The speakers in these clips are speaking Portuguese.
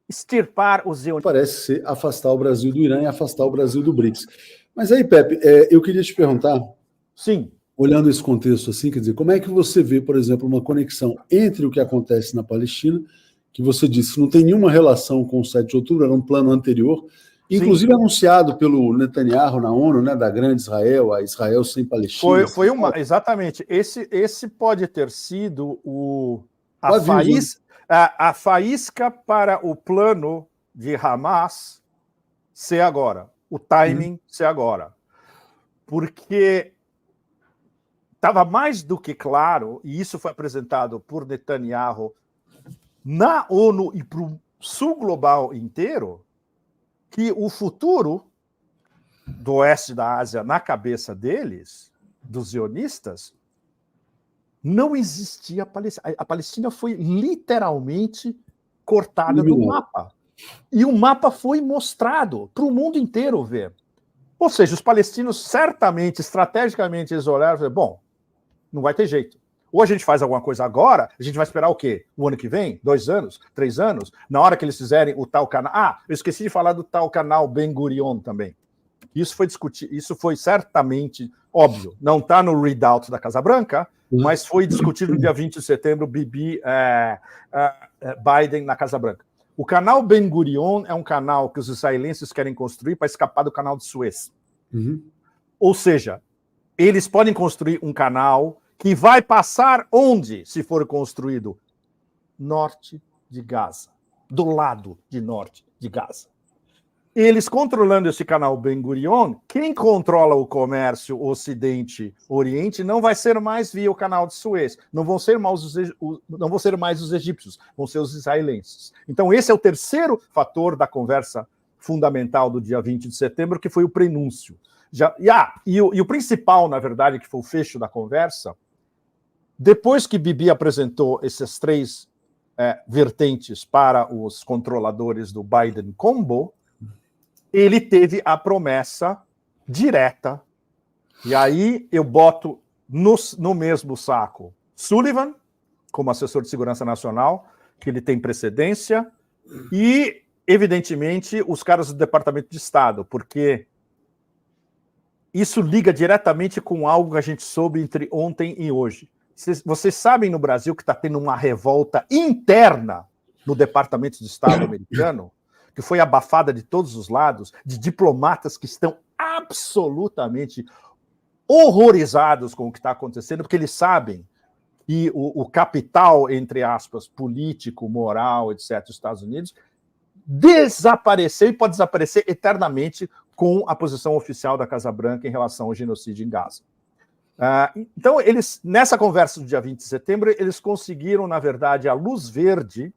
extirpar os zionistas. Parece ser afastar o Brasil do Irã e afastar o Brasil do BRICS. Mas aí, Pepe, eu queria te perguntar, sim, olhando esse contexto assim, quer dizer, como é que você vê, por exemplo, uma conexão entre o que acontece na Palestina, que você disse não tem nenhuma relação com o 7 de outubro, era um plano anterior, inclusive sim. Anunciado pelo Netanyahu na ONU, né, da grande Israel, a Israel sem Palestina. Foi exatamente. Esse pode ter sido Aviso, a faísca para o plano de Hamas ser agora, o timing ser agora. Porque estava mais do que claro, e isso foi apresentado por Netanyahu na ONU e para o sul global inteiro, que o futuro do oeste da Ásia na cabeça deles, dos zionistas, não existia a Palestina. A Palestina foi literalmente cortada do mapa. E o mapa foi mostrado para o mundo inteiro ver. Ou seja, os palestinos certamente, estrategicamente, eles olharam e falaram, bom, não vai ter jeito. Ou a gente faz alguma coisa agora, a gente vai esperar o quê? O ano que vem? 2 anos? 3 anos? Na hora que eles fizerem o tal canal... Ah, eu esqueci de falar do tal canal Ben Gurion também. Isso foi discutido, isso foi certamente óbvio. Não está no readout da Casa Branca, mas foi discutido no dia 20 de setembro, Biden na Casa Branca. O canal Ben Gurion é um canal que os israelenses querem construir para escapar do canal de Suez. Ou seja, eles podem construir um canal que vai passar onde, se for construído? Norte de Gaza, do lado de norte de Gaza. Eles controlando esse canal Ben Gurion, quem controla o comércio Ocidente-Oriente não vai ser mais via o canal de Suez, não vão ser mais os egípcios, vão ser os israelenses. Então esse é o terceiro fator da conversa fundamental do dia 20 de setembro, que foi o prenúncio. E o principal, na verdade, que foi o fecho da conversa, depois que Bibi apresentou essas 3 vertentes para os controladores do Biden Combo, ele teve a promessa direta, e aí eu boto no mesmo saco Sullivan, como assessor de segurança nacional, que ele tem precedência, e, evidentemente, os caras do Departamento de Estado, porque isso liga diretamente com algo que a gente soube entre ontem e hoje. Vocês sabem no Brasil que está tendo uma revolta interna no Departamento de Estado americano, que foi abafada de todos os lados, de diplomatas que estão absolutamente horrorizados com o que está acontecendo, porque eles sabem que o capital, entre aspas, político, moral, etc., dos Estados Unidos, desapareceu e pode desaparecer eternamente com a posição oficial da Casa Branca em relação ao genocídio em Gaza. Então, eles, nessa conversa do dia 20 de setembro, eles conseguiram, na verdade, a luz verde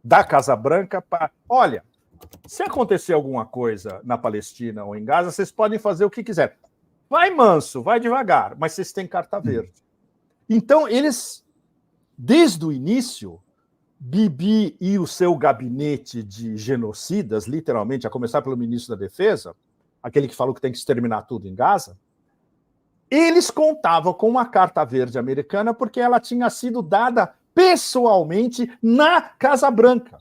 da Casa Branca para, olha, se acontecer alguma coisa na Palestina ou em Gaza, vocês podem fazer o que quiser. Vai manso, vai devagar, mas vocês têm carta verde. Então, eles, desde o início, Bibi e o seu gabinete de genocidas, literalmente, a começar pelo ministro da Defesa, aquele que falou que tem que exterminar tudo em Gaza, eles contavam com uma carta verde americana porque ela tinha sido dada pessoalmente na Casa Branca.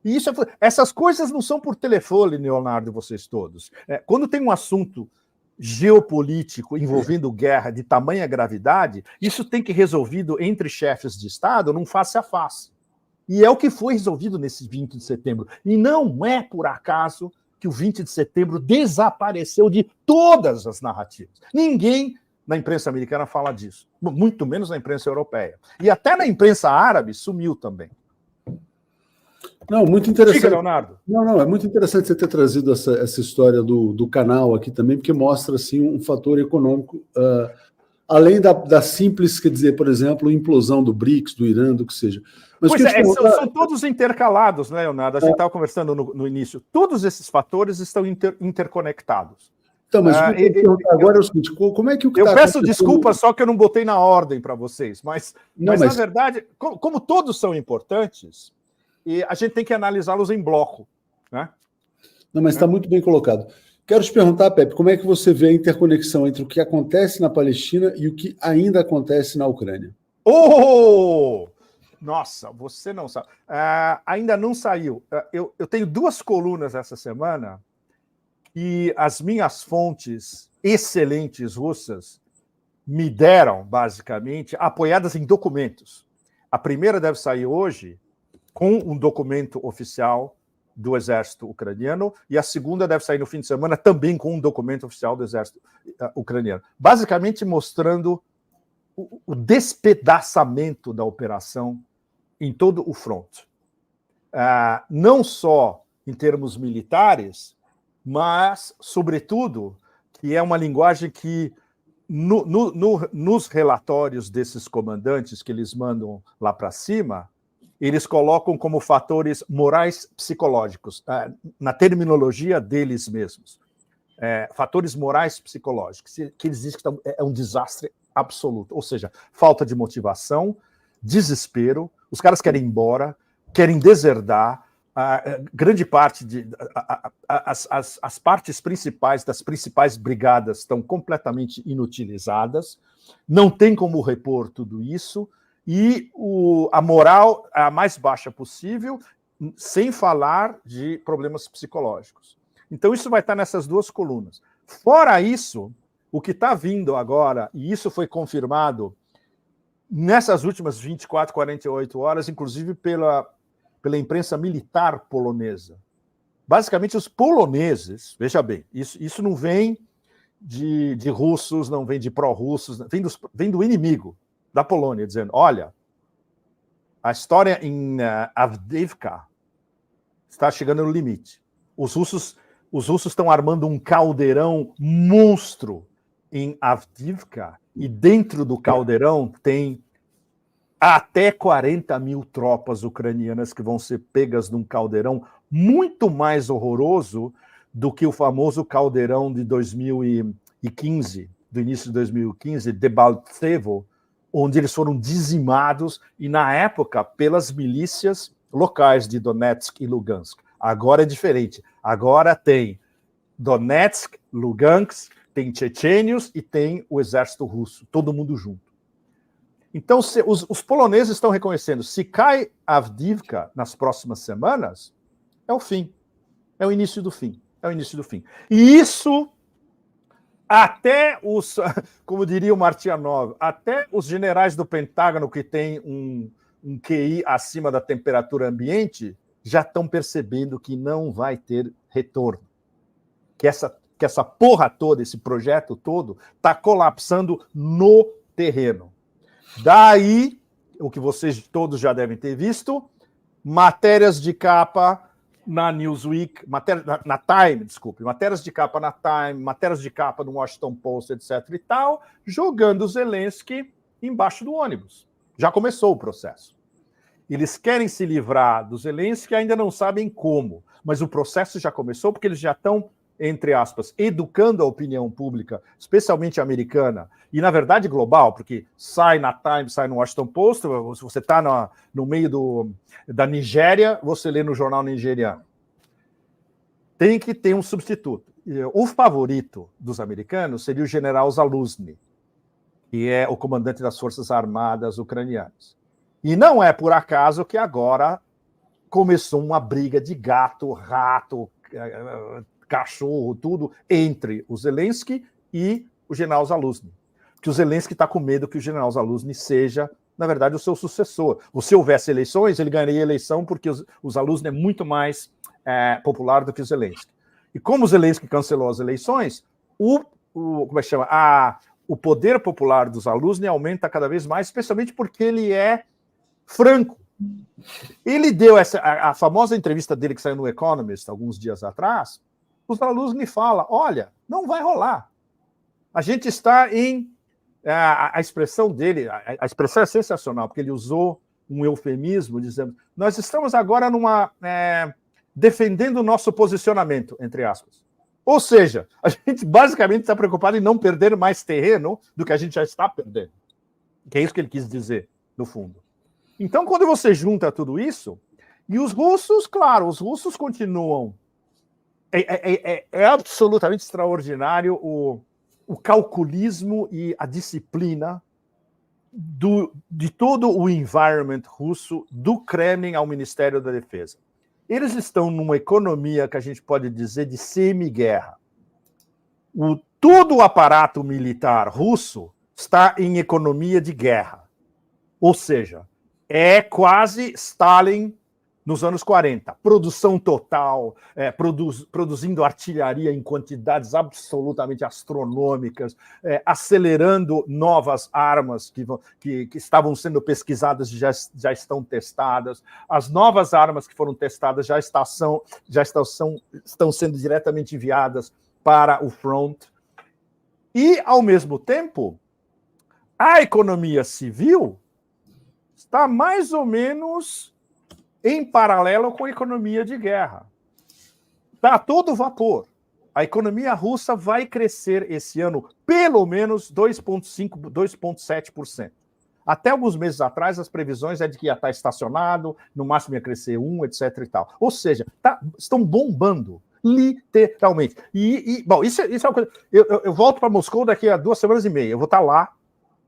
E essas coisas não são por telefone, Leonardo, vocês todos. Quando tem um assunto geopolítico envolvendo guerra de tamanha gravidade, isso tem que ser resolvido entre chefes de Estado num face a face. E é o que foi resolvido nesse 20 de setembro. E não é por acaso que o 20 de setembro desapareceu de todas as narrativas. Ninguém na imprensa americana fala disso, muito menos na imprensa europeia. E até na imprensa árabe sumiu também. Não, muito interessante. Diga, Leonardo. Não, é muito interessante você ter trazido essa história do canal aqui também, porque mostra assim, um fator econômico, além da simples, quer dizer, por exemplo, implosão do BRICS, do Irã, do que seja. Mas são todos intercalados, né, Leonardo? A gente estava conversando no início. Todos esses fatores estão interconectados. Então, mas o que eu perguntar agora é o seguinte, como é que o que eu peço desculpa só que eu não botei na ordem para vocês, mas na verdade, como todos são importantes, e a gente tem que analisá-los em bloco, né? Não, mas está muito bem colocado. Quero te perguntar, Pepe, como é que você vê a interconexão entre o que acontece na Palestina e o que ainda acontece na Ucrânia? Nossa, você não sabe. Ainda não saiu. Eu tenho 2 colunas essa semana e as minhas fontes excelentes russas me deram, basicamente, apoiadas em documentos. A primeira deve sair hoje com um documento oficial do exército ucraniano e a segunda deve sair no fim de semana também com um documento oficial do exército ucraniano. Basicamente mostrando o despedaçamento da operação em todo o front. Não só em termos militares, mas, sobretudo, que é uma linguagem que, nos relatórios desses comandantes que eles mandam lá para cima, eles colocam como fatores morais psicológicos, na terminologia deles mesmos. Fatores morais psicológicos, que eles dizem que é um desastre absoluto. Ou seja, falta de motivação, desespero, os caras querem ir embora, querem deserdar, grande parte as partes principais das principais brigadas estão completamente inutilizadas, não tem como repor tudo isso, e a moral é a mais baixa possível, sem falar de problemas psicológicos. Então isso vai estar nessas 2 colunas. Fora isso, o que está vindo agora, e isso foi confirmado nessas últimas 24, 48 horas, inclusive pela imprensa militar polonesa. Basicamente, os poloneses, veja bem, isso não vem de russos, não vem de pró-russos, vem do inimigo da Polônia, dizendo, olha, a história em Avdiivka está chegando no limite. Os russos estão armando um caldeirão monstro em Avdiivka, e dentro do caldeirão tem até 40 mil tropas ucranianas que vão ser pegas num caldeirão muito mais horroroso do que o famoso caldeirão de 2015, do início de 2015, Debaltsevo, onde eles foram dizimados, e na época, pelas milícias locais de Donetsk e Lugansk. Agora é diferente. Agora tem Donetsk, Lugansk, tem chechênios e tem o exército russo, todo mundo junto. Então, os poloneses estão reconhecendo, se cai Avdiivka nas próximas semanas, é o fim. É o início do fim. É o início do fim. E isso, até como diria o Martianov, até os generais do Pentágono que têm um QI acima da temperatura ambiente, já estão percebendo que não vai ter retorno. Que essa porra toda, esse projeto todo, está colapsando no terreno. Daí, o que vocês todos já devem ter visto, matérias de capa na Newsweek, na Time, desculpe, matérias de capa na Time, matérias de capa no Washington Post, etc. e tal, jogando o Zelensky embaixo do ônibus. Já começou o processo. Eles querem se livrar do Zelensky, ainda não sabem como, mas o processo já começou porque eles já estão, entre aspas, educando a opinião pública, especialmente americana, e na verdade global, porque sai na Time, sai no Washington Post, se você está no meio da Nigéria, você lê no jornal nigeriano. Tem que ter um substituto. O favorito dos americanos seria o general Zaluzny, que é o comandante das Forças Armadas ucranianas. E não é por acaso que agora começou uma briga de gato, rato, cachorro, tudo, entre o Zelensky e o general Zaluzny. Que o Zelensky está com medo que o general Zaluzny seja, na verdade, o seu sucessor. Ou se houvesse eleições, ele ganharia a eleição porque o Zaluzny é muito mais popular do que o Zelensky. E como o Zelensky cancelou as eleições, como é que chama? O poder popular do Zaluzny aumenta cada vez mais, especialmente porque ele é franco. Ele deu a famosa entrevista dele que saiu no Economist alguns dias atrás. O Zaluzny fala, olha, não vai rolar. A gente está em... A expressão dele, a expressão é sensacional, porque ele usou um eufemismo, dizendo, nós estamos agora defendendo o nosso posicionamento, entre aspas. Ou seja, a gente basicamente está preocupado em não perder mais terreno do que a gente já está perdendo. Que é isso que ele quis dizer, no fundo. Então, quando você junta tudo isso, e os russos, claro, os russos continuam... É absolutamente extraordinário o calculismo e a disciplina de todo o environment russo, do Kremlin ao Ministério da Defesa. Eles estão numa economia que a gente pode dizer de semi-guerra. Todo o aparato militar russo está em economia de guerra. Ou seja, é quase Stalin nos anos 40. Produção total, produzindo artilharia em quantidades absolutamente astronômicas, acelerando novas armas que estavam sendo pesquisadas e já estão testadas. As novas armas que foram testadas já estão sendo diretamente enviadas para o front. E, ao mesmo tempo, a economia civil está mais ou menos em paralelo com a economia de guerra. Está a todo vapor. A economia russa vai crescer esse ano pelo menos 2,5%, 2,7%. Até alguns meses atrás, as previsões é de que ia estar estacionado, no máximo ia crescer 1%, etc. e tal. Ou seja, estão bombando, literalmente. Bom, isso é uma coisa. Eu volto para Moscou daqui a 2 semanas e meia. Eu vou estar lá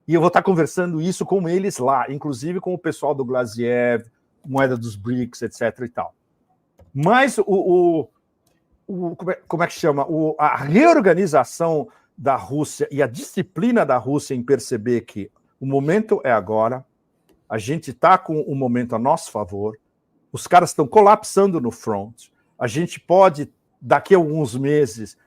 e eu vou estar conversando isso com eles lá, inclusive com o pessoal do Glaziev, moeda dos BRICS, etc. e tal. Mas como é que chama? A reorganização da Rússia e a disciplina da Rússia em perceber que o momento é agora, a gente está com o momento a nosso favor, os caras estão colapsando no front, a gente pode, daqui a alguns meses,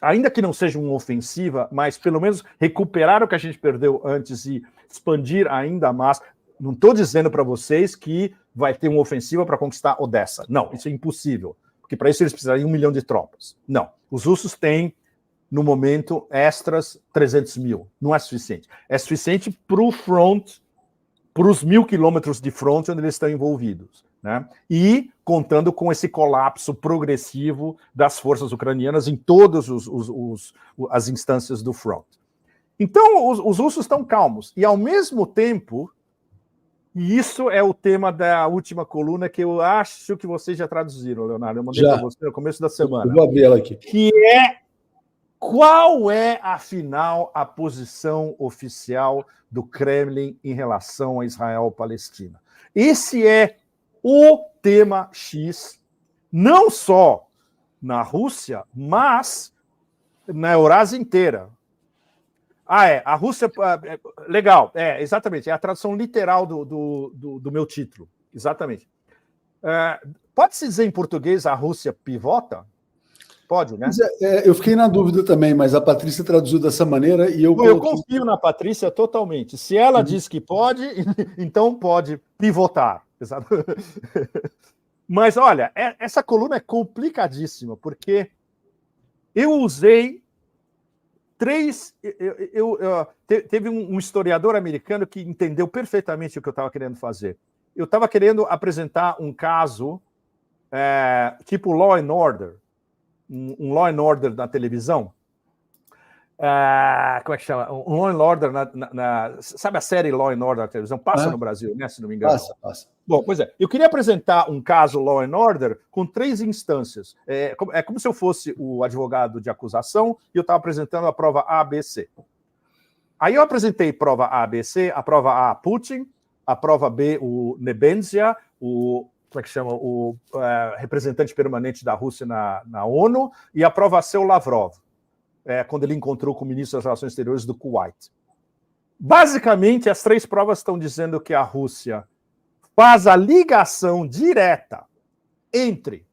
ainda que não seja uma ofensiva, mas pelo menos recuperar o que a gente perdeu antes e expandir ainda mais. Não estou dizendo para vocês que vai ter uma ofensiva para conquistar Odessa. Não, isso é impossível, porque para isso eles precisariam de 1 milhão de tropas. Não, os russos têm, no momento, extras 300 mil. Não é suficiente. É suficiente para o front, para os 1.000 quilômetros de front onde eles estão envolvidos, né? E contando com esse colapso progressivo das forças ucranianas em todas as instâncias do front. Então, os russos estão calmos. E, ao mesmo tempo, e isso é o tema da última coluna que eu acho que vocês já traduziram, Leonardo. Eu mandei para você no começo da semana. Eu vou abrir ela aqui. Que é qual é, afinal, a posição oficial do Kremlin em relação a Israel-Palestina. Esse é o tema X, não só na Rússia, mas na Eurásia inteira. A Rússia... Legal, exatamente, é a tradução literal do meu título, exatamente. Pode-se dizer em português a Rússia pivota? Pode, né? Eu fiquei na dúvida também, mas a Patrícia traduziu dessa maneira e eu... Eu confio na Patrícia totalmente. Se ela diz que pode, então pode pivotar. Exato. Mas, olha, essa coluna é complicadíssima, porque eu usei... Teve um historiador americano que entendeu perfeitamente o que eu estava querendo fazer. Eu estava querendo apresentar um caso tipo Law and Order, um Law and Order na televisão. Como é que chama? Um Law and Order sabe a série Law and Order na televisão? Passa no Brasil, né? Se não me engano. Passa. Bom, pois é. Eu queria apresentar um caso Law and Order com 3 instâncias. É como se eu fosse o advogado de acusação e eu estava apresentando a prova A, B, C. Aí eu apresentei prova A, B, C, a prova A, Putin, a prova B, o Nebenzia, como é que chama? O representante permanente da Rússia na ONU, e a prova C, o Lavrov, quando ele encontrou com o ministro das Relações Exteriores do Kuwait. Basicamente, as 3 provas estão dizendo que a Rússia faz a ligação direta entre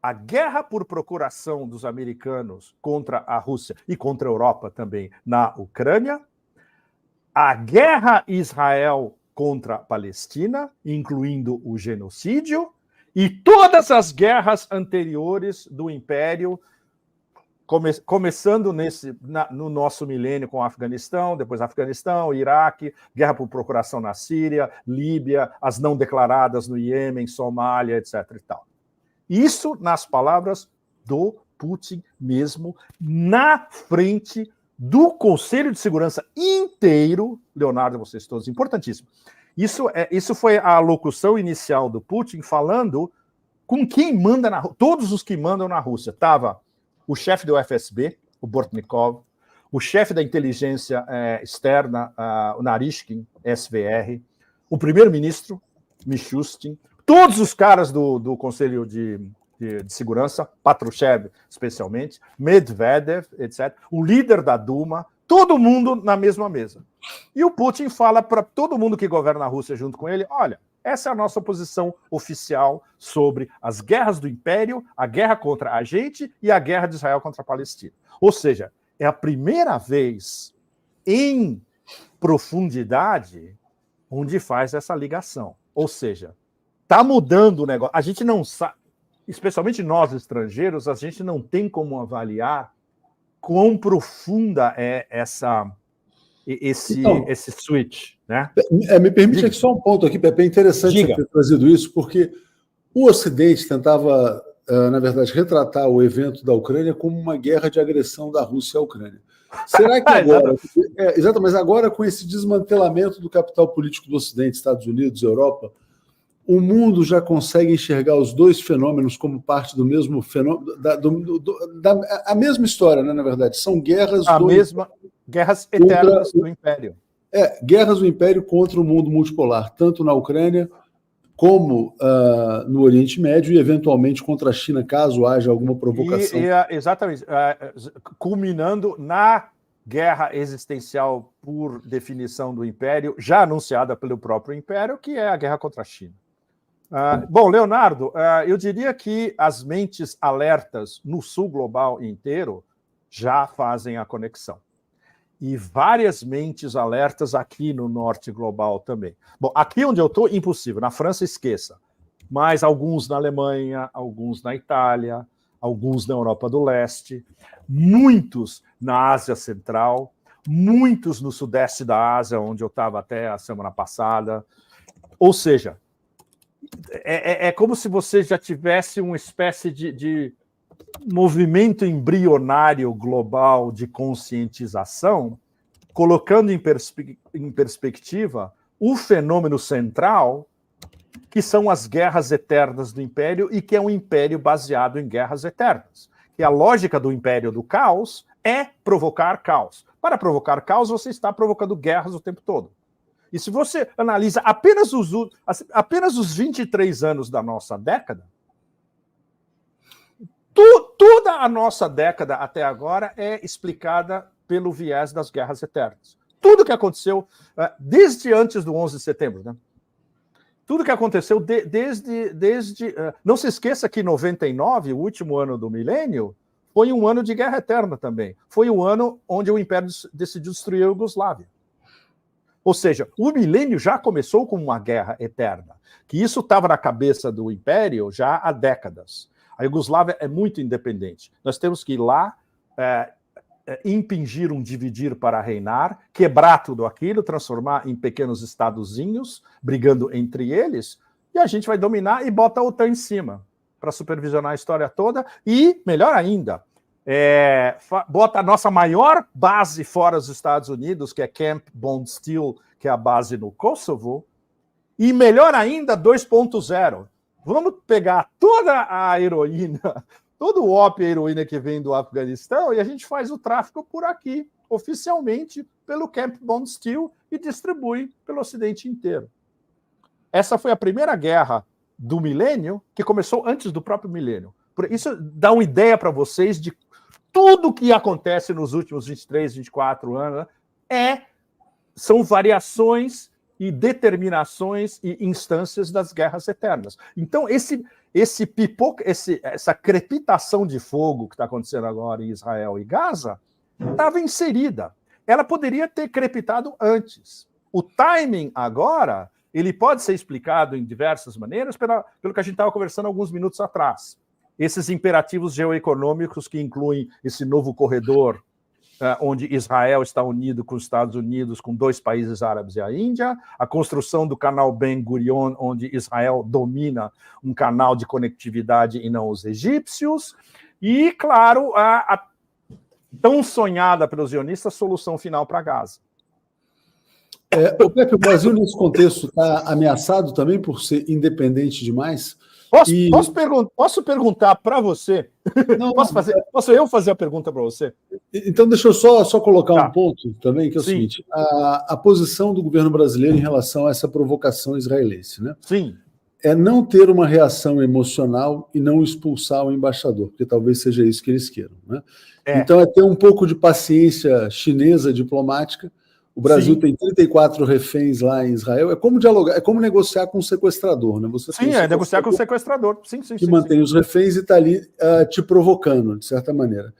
a guerra por procuração dos americanos contra a Rússia e contra a Europa também na Ucrânia, a guerra Israel contra a Palestina, incluindo o genocídio, e todas as guerras anteriores do Império, começando no nosso milênio com o Afeganistão, depois Afeganistão, Iraque, guerra por procuração na Síria, Líbia, as não declaradas no Iêmen, Somália, etc. e tal. Isso nas palavras do Putin mesmo, na frente do Conselho de Segurança inteiro. Leonardo, vocês todos, importantíssimo. Isso foi a locução inicial do Putin falando com quem manda na Rússia. Todos os que mandam na Rússia. Estava o chefe do FSB, o Bortnikov, o chefe da inteligência externa, o Narishkin, SVR, o primeiro-ministro, Mishustin, todos os caras do Conselho de Segurança, Patrushev especialmente, Medvedev, etc., o líder da Duma, todo mundo na mesma mesa. E o Putin fala para todo mundo que governa a Rússia junto com ele, olha, essa é a nossa posição oficial sobre as guerras do Império, a guerra contra a gente e a guerra de Israel contra a Palestina. Ou seja, é a primeira vez em profundidade onde faz essa ligação. Ou seja, está mudando o negócio. A gente não sabe, especialmente nós estrangeiros, a gente não tem como avaliar quão profunda é esse switch, né? Me permite aqui só um ponto aqui, Pepe, é interessante você ter trazido isso, porque o Ocidente tentava, na verdade, retratar o evento da Ucrânia como uma guerra de agressão da Rússia à Ucrânia. Será que agora, mas agora com esse desmantelamento do capital político do Ocidente, Estados Unidos, Europa, o mundo já consegue enxergar os dois fenômenos como parte do mesmo fenômeno, a mesma história, né, na verdade? São guerras... Guerras eternas do Império. Guerras do Império contra o mundo multipolar, tanto na Ucrânia como no Oriente Médio e, eventualmente, contra a China, caso haja alguma provocação. Exatamente. Culminando na guerra existencial por definição do Império, já anunciada pelo próprio Império, que é a guerra contra a China. Bom, Leonardo, eu diria que as mentes alertas no sul global inteiro já fazem a conexão. E várias mentes alertas aqui no norte global também. Bom, aqui onde eu estou, impossível. Na França, esqueça. Mas alguns na Alemanha, alguns na Itália, alguns na Europa do Leste, muitos na Ásia Central, muitos no sudeste da Ásia, onde eu estava até a semana passada. Ou seja, é como se você já tivesse uma espécie de movimento embrionário global de conscientização, colocando em perspectiva o fenômeno central, que são as guerras eternas do Império, e que é um império baseado em guerras eternas. E a lógica do império do caos é provocar caos. Para provocar caos, você está provocando guerras o tempo todo. E se você analisa apenas os 23 anos da nossa década, toda a nossa década até agora é explicada pelo viés das guerras eternas. Tudo que aconteceu desde antes do 11 de setembro, né? Tudo que aconteceu desde... Não se esqueça que 99, o último ano do milênio, foi um ano de guerra eterna também. Foi o ano onde o Império decidiu destruir a Iugoslávia. Ou seja, o milênio já começou com uma guerra eterna, que isso estava na cabeça do Império já há décadas. A Iugoslávia é muito independente. Nós temos que ir lá, impingir um dividir para reinar, quebrar tudo aquilo, transformar em pequenos estadozinhos, brigando entre eles, e a gente vai dominar e bota a OTAN em cima, para supervisionar a história toda, e, melhor ainda, bota a nossa maior base fora dos Estados Unidos, que é Camp Bondsteel, que é a base no Kosovo, e, melhor ainda, 2.0. Vamos pegar toda a heroína, todo o ópio e a heroína que vem do Afeganistão e a gente faz o tráfico por aqui, oficialmente, pelo Camp Bondsteel e distribui pelo Ocidente inteiro. Essa foi a primeira guerra do milênio, que começou antes do próprio milênio. Isso dá uma ideia para vocês de tudo que acontece nos últimos 23, 24 anos. São variações e determinações e instâncias das guerras eternas. Então, essa crepitação de fogo que está acontecendo agora em Israel e Gaza estava inserida. Ela poderia ter crepitado antes. O timing agora, ele pode ser explicado em diversas maneiras pelo que a gente estava conversando alguns minutos atrás. Esses imperativos geoeconômicos que incluem esse novo corredor onde Israel está unido com os Estados Unidos, com 2 países árabes e a Índia, a construção do canal Ben Gurion, onde Israel domina um canal de conectividade e não os egípcios, e, claro, a tão sonhada pelos sionistas solução final para Gaza. Pepe, o Brasil, nesse contexto, está ameaçado também por ser independente demais? Posso perguntar para você? Não, posso eu fazer a pergunta para você? Então, deixa eu só colocar Tá. um ponto também, que é o Sim. seguinte, a posição do governo brasileiro em relação a essa provocação israelense, né? Sim. É não ter uma reação emocional e não expulsar o embaixador, porque talvez seja isso que eles queiram, né? Então, é ter um pouco de paciência chinesa diplomática. O Brasil tem 34 reféns lá em Israel. É como dialogar, é como negociar com um sequestrador, né? Você sim, é negociar com o sequestrador. Sim, que mantém os reféns e está ali te provocando, de certa maneira.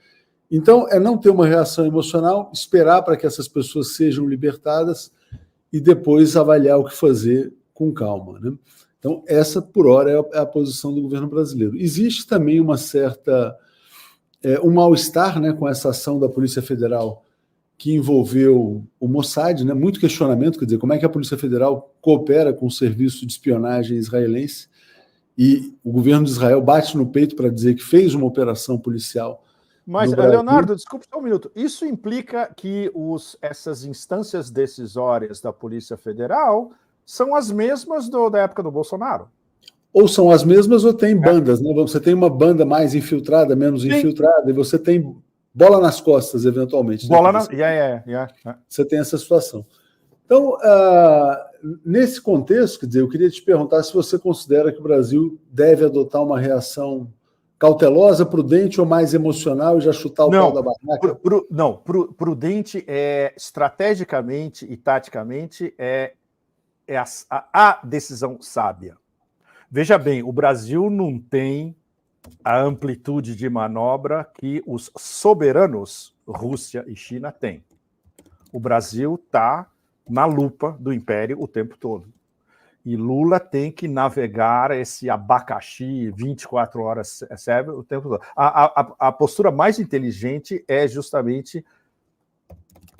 Então, é não ter uma reação emocional, esperar para que essas pessoas sejam libertadas e depois avaliar o que fazer com calma, né? Então, essa, por hora, é a posição do governo brasileiro. Existe também uma certa... um mal-estar, né, com essa ação da Polícia Federal que envolveu o Mossad, né, muito questionamento, quer dizer, como é que a Polícia Federal coopera com o serviço de espionagem israelense, e o governo de Israel bate no peito para dizer que fez uma operação policial. Mas, Leonardo, desculpe só um minuto. Isso implica que essas instâncias decisórias da Polícia Federal são as mesmas da época do Bolsonaro? Ou são as mesmas ou tem bandas, né? Você tem uma banda mais infiltrada, menos infiltrada, e você tem bola nas costas, eventualmente. Bola né? Você tem essa situação. Então, nesse contexto, quer dizer, eu queria te perguntar se você considera que o Brasil deve adotar uma reação cautelosa, prudente ou mais emocional e já chutar o pau da barraca? Não, prudente estrategicamente e taticamente é a decisão sábia. Veja bem, o Brasil não tem a amplitude de manobra que os soberanos Rússia e China têm. O Brasil está na lupa do império o tempo todo. E Lula tem que navegar esse abacaxi 24 horas o tempo todo. A postura mais inteligente é justamente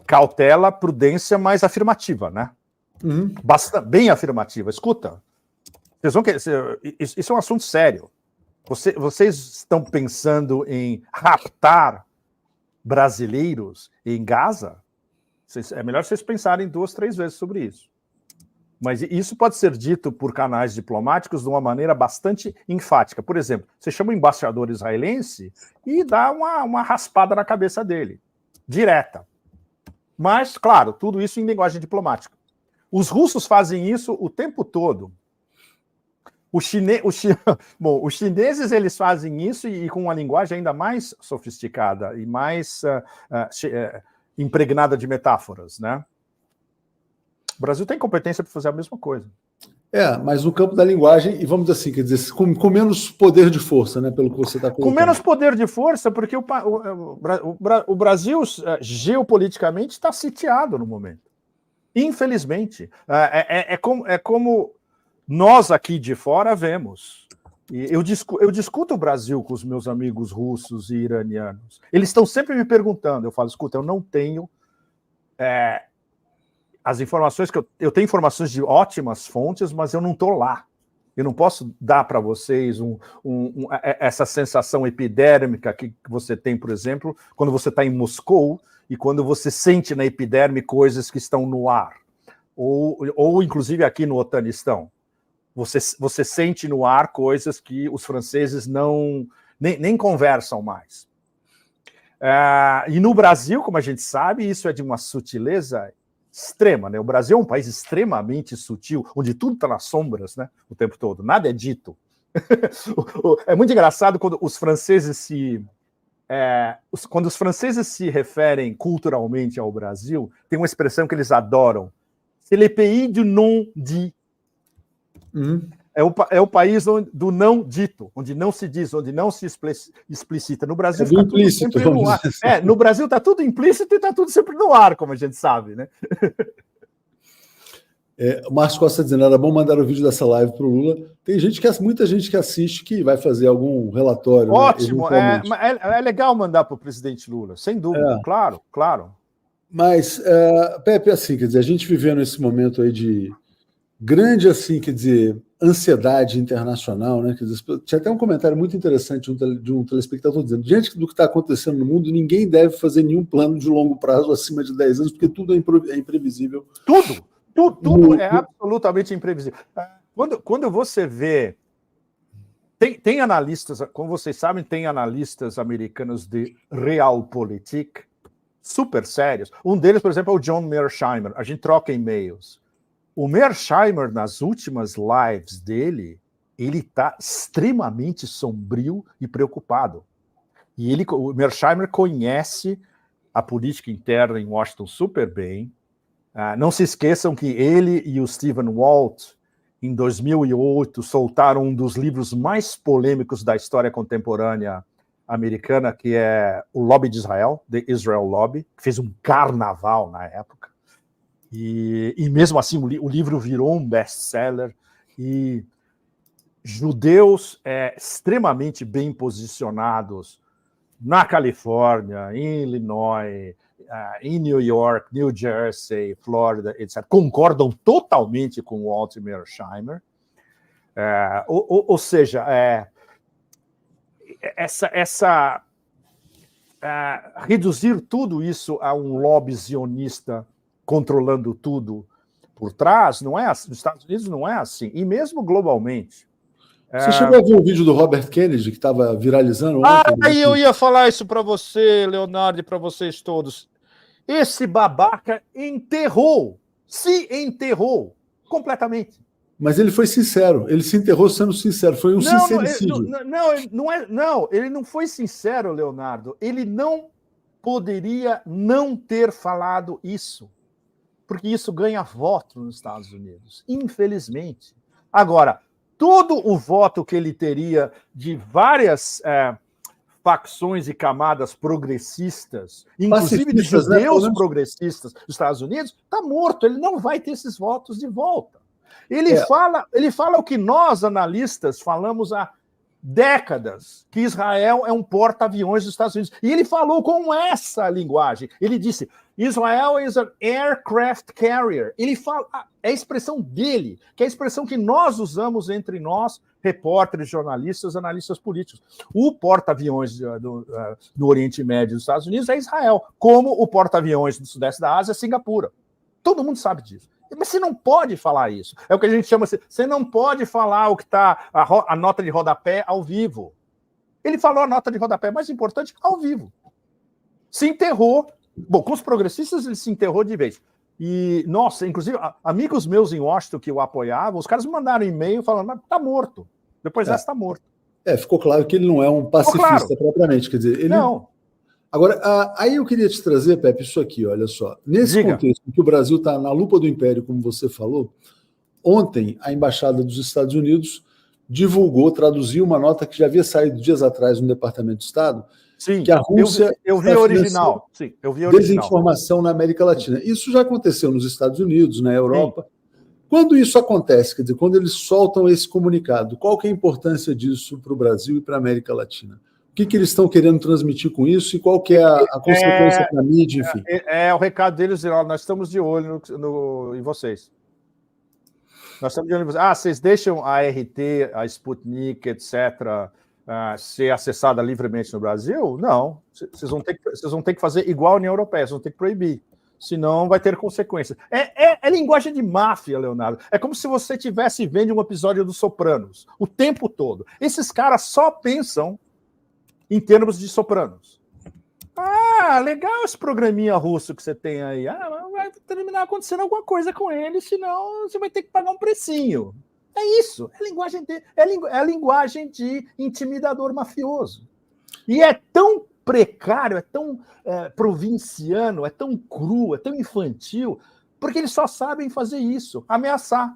cautela, prudência, mais afirmativa, né? Bem afirmativa. Escuta, isso é um assunto sério. Vocês estão pensando em raptar brasileiros em Gaza? É melhor vocês pensarem 2, 3 vezes sobre isso. Mas isso pode ser dito por canais diplomáticos de uma maneira bastante enfática. Por exemplo, você chama o embaixador israelense e dá uma raspada na cabeça dele, direta. Mas, claro, tudo isso em linguagem diplomática. Os russos fazem isso o tempo todo. Os chineses eles fazem isso e com uma linguagem ainda mais sofisticada e mais impregnada de metáforas, né? O Brasil tem competência para fazer a mesma coisa. Mas no campo da linguagem, e vamos dizer assim, quer dizer, com menos poder de força, né, pelo que você está colocando. Com menos poder de força, porque o Brasil geopoliticamente está sitiado no momento. Infelizmente. É como nós aqui de fora vemos. Eu discuto o Brasil com os meus amigos russos e iranianos. Eles estão sempre me perguntando. Eu falo, escuta, eu não tenho as informações que eu tenho informações de ótimas fontes, mas eu não estou lá. Eu não posso dar para vocês essa sensação epidérmica que você tem, por exemplo, quando você está em Moscou e quando você sente na epiderme coisas que estão no ar. Ou inclusive aqui no Otanistão. Você sente no ar coisas que os franceses nem conversam mais. E no Brasil, como a gente sabe, isso é de uma sutileza extrema, né? O Brasil é um país extremamente sutil, onde tudo está nas sombras, né? O tempo todo, nada é dito. É muito engraçado quando os franceses se referem culturalmente ao Brasil, tem uma expressão que eles adoram. C'est le pays du non dit. É o país do não dito, onde não se diz, onde não se explicita. No Brasil fica tudo implícito, sempre no ar. No Brasil está tudo implícito e está tudo sempre no ar, como a gente sabe, né? O Márcio Costa dizendo, era bom mandar o vídeo dessa live para o Lula. Tem muita gente que assiste que vai fazer algum relatório. Ótimo, né? É legal mandar para o presidente Lula, sem dúvida, claro. Mas, Pepe, assim, quer dizer, a gente vivendo esse momento aí de grande, assim, quer dizer, ansiedade internacional, né? Quer dizer, tinha até um comentário muito interessante de um telespectador dizendo, diante do que está acontecendo no mundo, ninguém deve fazer nenhum plano de longo prazo acima de 10 anos, porque tudo é imprevisível. Tudo é absolutamente imprevisível. Quando você vê... Tem analistas, como vocês sabem, tem analistas americanos de realpolitik super sérios. Um deles, por exemplo, é o John Mearsheimer. A gente troca e-mails. O Mearsheimer, nas últimas lives dele, ele está extremamente sombrio e preocupado. E o Mearsheimer conhece a política interna em Washington super bem. Não se esqueçam que ele e o Stephen Walt, em 2008, soltaram um dos livros mais polêmicos da história contemporânea americana, que é o Lobby de Israel, The Israel Lobby, que fez um carnaval na época. E mesmo assim, o livro virou um best-seller. E judeus extremamente bem posicionados na Califórnia, em Illinois, em New York, New Jersey, Flórida, etc., concordam totalmente com o Walt Mearsheimer. Ou seja, reduzir tudo isso a um lobby zionista controlando tudo por trás, não é assim. Nos Estados Unidos não é assim, e mesmo globalmente. Você chegou a ver o vídeo do Robert Kennedy, que estava viralizando ontem? Aí eu ia falar isso para você, Leonardo, e para vocês todos. Esse babaca se enterrou completamente. Mas ele foi sincero, ele se enterrou sendo sincero, foi um sincericídio. Ele não foi sincero, Leonardo. Ele não poderia não ter falado isso, porque isso ganha voto nos Estados Unidos, infelizmente. Agora, todo o voto que ele teria de várias facções e camadas progressistas, inclusive de judeus progressistas dos Estados Unidos, está morto. Ele não vai ter esses votos de volta. Ele fala o que nós, analistas, falamos há décadas, que Israel é um porta-aviões dos Estados Unidos. E ele falou com essa linguagem. Ele disse, Israel is an aircraft carrier. Ele fala, é a expressão dele, que é a expressão que nós usamos entre nós, repórteres, jornalistas, analistas políticos. O porta-aviões do Oriente Médio dos Estados Unidos é Israel, como o porta-aviões do Sudeste da Ásia é Singapura. Todo mundo sabe disso. Mas você não pode falar isso. É o que a gente chama, você não pode falar o que está a nota de rodapé ao vivo. Ele falou a nota de rodapé mais importante ao vivo. Se enterrou. Bom, com os progressistas ele se enterrou de vez. E, nossa, inclusive, amigos meus em Washington que o apoiavam, os caras me mandaram e-mail falando, mas tá morto. Depois dessa tá morto. Ficou claro que ele não é um pacifista propriamente. Quer dizer, ele... Não. Agora, aí eu queria te trazer, Pepe, isso aqui, olha só. Nesse contexto em que o Brasil está na lupa do império, como você falou, ontem a Embaixada dos Estados Unidos traduziu uma nota que já havia saído dias atrás no Departamento de Estado, que a Rússia eu vi a original. Sim, eu vi a original. Desinformação na América Latina. Isso já aconteceu nos Estados Unidos, na Europa. Sim. Quando isso acontece, quer dizer, quando eles soltam esse comunicado, qual que é a importância disso para o Brasil e para a América Latina? O que eles estão querendo transmitir com isso e qual que é a consequência para a mídia, enfim? O recado deles, nós estamos de olho em vocês. Nós estamos de olho em vocês. Vocês deixam a RT, a Sputnik, etc., ser acessada livremente no Brasil? Não. Vocês vão ter que fazer igual a União Europeia, vocês vão ter que proibir. Senão vai ter consequências. É linguagem de máfia, Leonardo. É como se você estivesse vendo um episódio dos Sopranos o tempo todo. Esses caras só pensam em termos de Sopranos. Legal esse programinha russo que você tem aí. Vai terminar acontecendo alguma coisa com ele, senão você vai ter que pagar um precinho. É isso. É a linguagem de intimidador mafioso. E é tão precário, é tão provinciano, é tão cru, é tão infantil, porque eles só sabem fazer isso, ameaçar.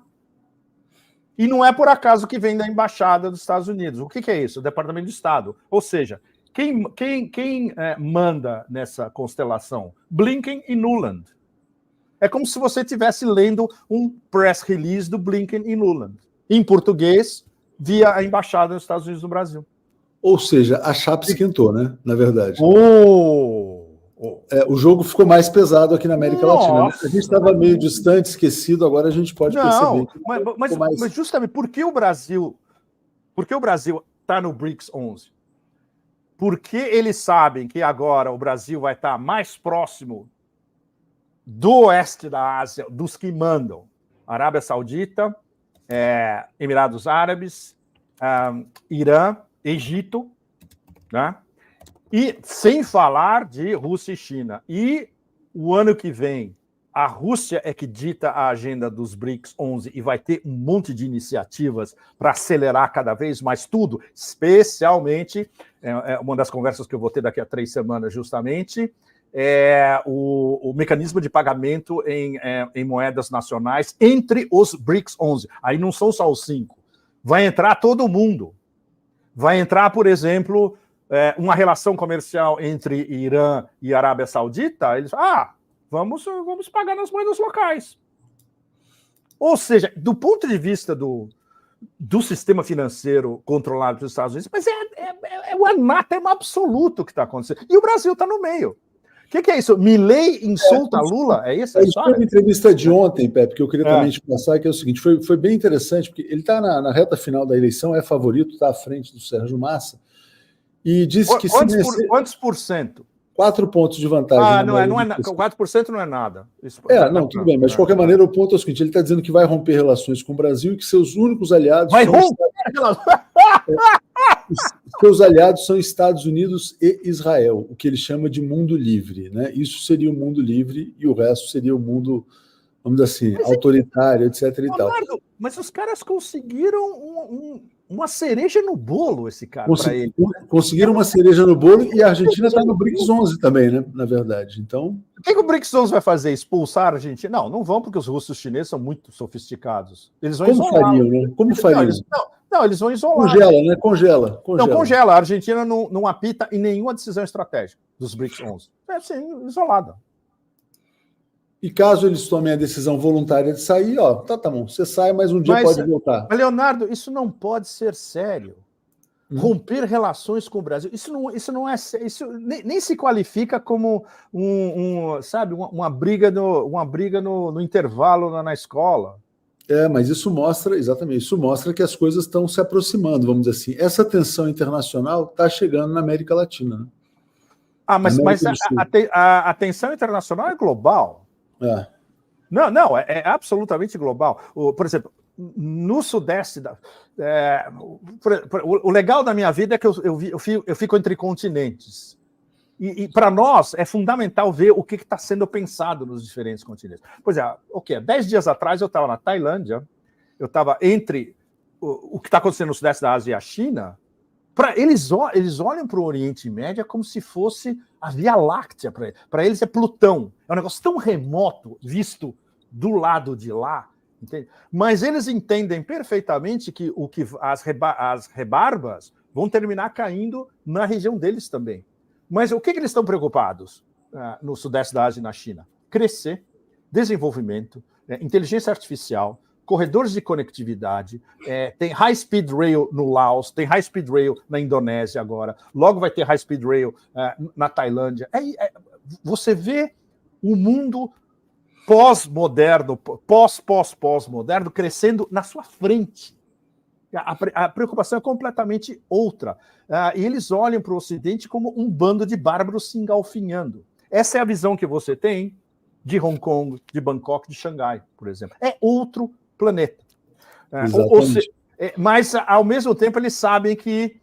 E não é por acaso que vem da Embaixada dos Estados Unidos. O que é isso? O Departamento de Estado. Ou seja, quem manda nessa constelação? Blinken e Nuland. É como se você estivesse lendo um press release do Blinken e Nuland, em português, via a Embaixada dos Estados Unidos no Brasil. Ou seja, a chapa esquentou, né? Na verdade. O jogo ficou mais pesado aqui na América Latina. A gente estava meio distante, esquecido, agora a gente pode perceber. Mas justamente porque o Brasil está no BRICS 11? Porque eles sabem que agora o Brasil vai estar mais próximo do oeste da Ásia, dos que mandam. Arábia Saudita, Emirados Árabes, Irã, Egito, né? E sem falar de Rússia e China. E o ano que vem, a Rússia é que dita a agenda dos BRICS 11 e vai ter um monte de iniciativas para acelerar cada vez mais tudo, especialmente, uma das conversas que eu vou ter daqui a 3 semanas justamente, é o mecanismo de pagamento em moedas nacionais entre os BRICS 11. Aí não são só os 5. Vai entrar todo mundo. Vai entrar, por exemplo, uma relação comercial entre Irã e Arábia Saudita. Eles vamos pagar nas moedas locais. Ou seja, do ponto de vista do sistema financeiro controlado pelos Estados Unidos, mas é o anátema absoluto que está acontecendo. E o Brasil está no meio. O que é isso? Milei insulta Lula? É isso? Foi uma entrevista de ontem, Pepe, que eu queria também te passar, que é o seguinte, foi bem interessante, porque ele está na reta final da eleição, é favorito, está à frente do Sérgio Massa, e disse que... Quantos por cento? 4 pontos de vantagem. Não é 4% não é nada. Isso, tudo bem, mas de qualquer maneira o ponto é o seguinte, ele está dizendo que vai romper relações com o Brasil e que seus únicos aliados... Seus aliados são Estados Unidos e Israel, o que ele chama de mundo livre, né? Isso seria o mundo livre e o resto seria o mundo, vamos dizer assim, autoritário, etc. e tal. Mas os caras conseguiram uma cereja no bolo, esse cara, para ele. Conseguiram uma cereja no bolo e a Argentina está no BRICS 11 também, né? Na verdade. Então, o que o BRICS 11 vai fazer? Expulsar a Argentina? Não vão, porque os russos e os chineses são muito sofisticados. Eles vão isolar. Fariam, né? Como fariam? Não, eles vão isolar. Congela, né? Congela. Não, congela. A Argentina não apita em nenhuma decisão estratégica dos BRICS 11. É, sim, isolada. E caso eles tomem a decisão voluntária de sair, tá bom, você sai, mas um dia pode voltar. Mas, Leonardo, isso não pode ser sério. Romper relações com o Brasil, isso não é, isso nem se qualifica como sabe, uma briga no intervalo na escola. Mas isso mostra, exatamente, isso mostra que as coisas estão se aproximando, vamos dizer assim. Essa tensão internacional está chegando na América Latina, né? Mas a tensão internacional é global. Não, é absolutamente global. Por exemplo, no Sudeste, o legal da minha vida é que eu fico entre continentes. E para nós é fundamental ver o que está sendo pensado nos diferentes continentes. Pois é, 10 dias atrás eu estava na Tailândia, eu estava entre o que está acontecendo no Sudeste da Ásia e a China. Eles olham para o Oriente Médio como se fosse a Via Láctea para eles. Para eles é Plutão. É um negócio tão remoto, visto do lado de lá. Entende? Mas eles entendem perfeitamente que as rebarbas vão terminar caindo na região deles também. Mas o que eles estão preocupados no Sudeste da Ásia e na China? Crescer, desenvolvimento, inteligência artificial, corredores de conectividade, tem high-speed rail no Laos, tem high-speed rail na Indonésia agora, logo vai ter high-speed rail na Tailândia. Você vê o mundo pós-moderno, pós-moderno crescendo na sua frente. A preocupação é completamente outra. E eles olham para o Ocidente como um bando de bárbaros se engalfinhando. Essa é a visão que você tem de Hong Kong, de Bangkok, de Xangai, por exemplo. É outro planeta. Mas, ao mesmo tempo, eles sabem que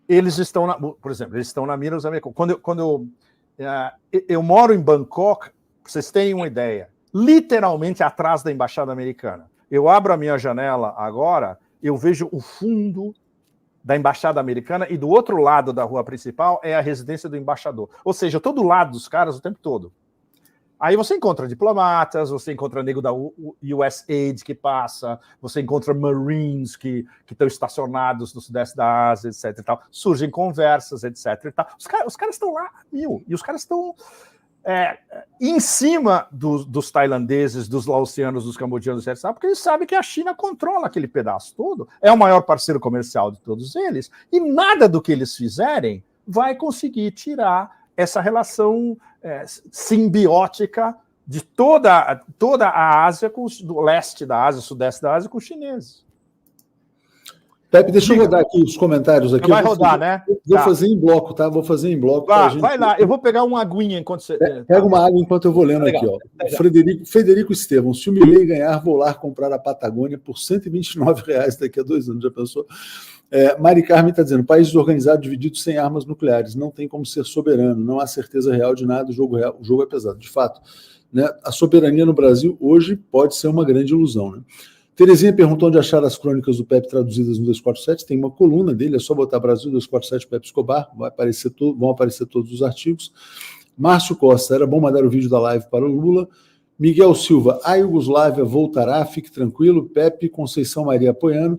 eles estão, por exemplo, eles estão na mira dos americanos. Quando eu moro em Bangkok, para vocês terem uma ideia, literalmente atrás da embaixada americana. Eu abro a minha janela agora, eu vejo o fundo da embaixada americana e do outro lado da rua principal é a residência do embaixador. Ou seja, eu estou do lado dos caras o tempo todo. Aí você encontra diplomatas, você encontra nego da USAID que passa, você encontra Marines que estão estacionados no Sudeste da Ásia, etc. E tal. Surgem conversas, etc. E tal. Os caras estão lá, e os caras estão em cima dos tailandeses, dos laosianos, dos cambodianos, etc. Porque eles sabem que a China controla aquele pedaço todo, é o maior parceiro comercial de todos eles, e nada do que eles fizerem vai conseguir tirar essa relação simbiótica de toda a Ásia, do leste da Ásia, sudeste da Ásia, com os chineses. Pepe, deixa eu rodar aqui os comentários aqui. Vai rodar, né? Vou fazer em bloco, tá? Vou fazer em bloco. Vai lá, eu vou pegar uma aguinha enquanto você... Pega uma água enquanto eu vou lendo aqui, ó. Frederico Estevão, se o Milei ganhar, vou lá comprar a Patagônia por R$129 daqui a 2 anos, já pensou? Mari Carmen está dizendo, países organizados divididos sem armas nucleares, não tem como ser soberano, não há certeza real de nada, o jogo é pesado. De fato, né, a soberania no Brasil hoje pode ser uma grande ilusão, né? Terezinha perguntou onde achar as crônicas do Pepe traduzidas no 247, tem uma coluna dele, é só botar Brasil 247 Pepe Escobar, vão aparecer todos os artigos. Márcio Costa, era bom mandar o vídeo da live para o Lula. Miguel Silva, a Iugoslávia voltará, fique tranquilo. Pepe, Conceição Maria apoiando.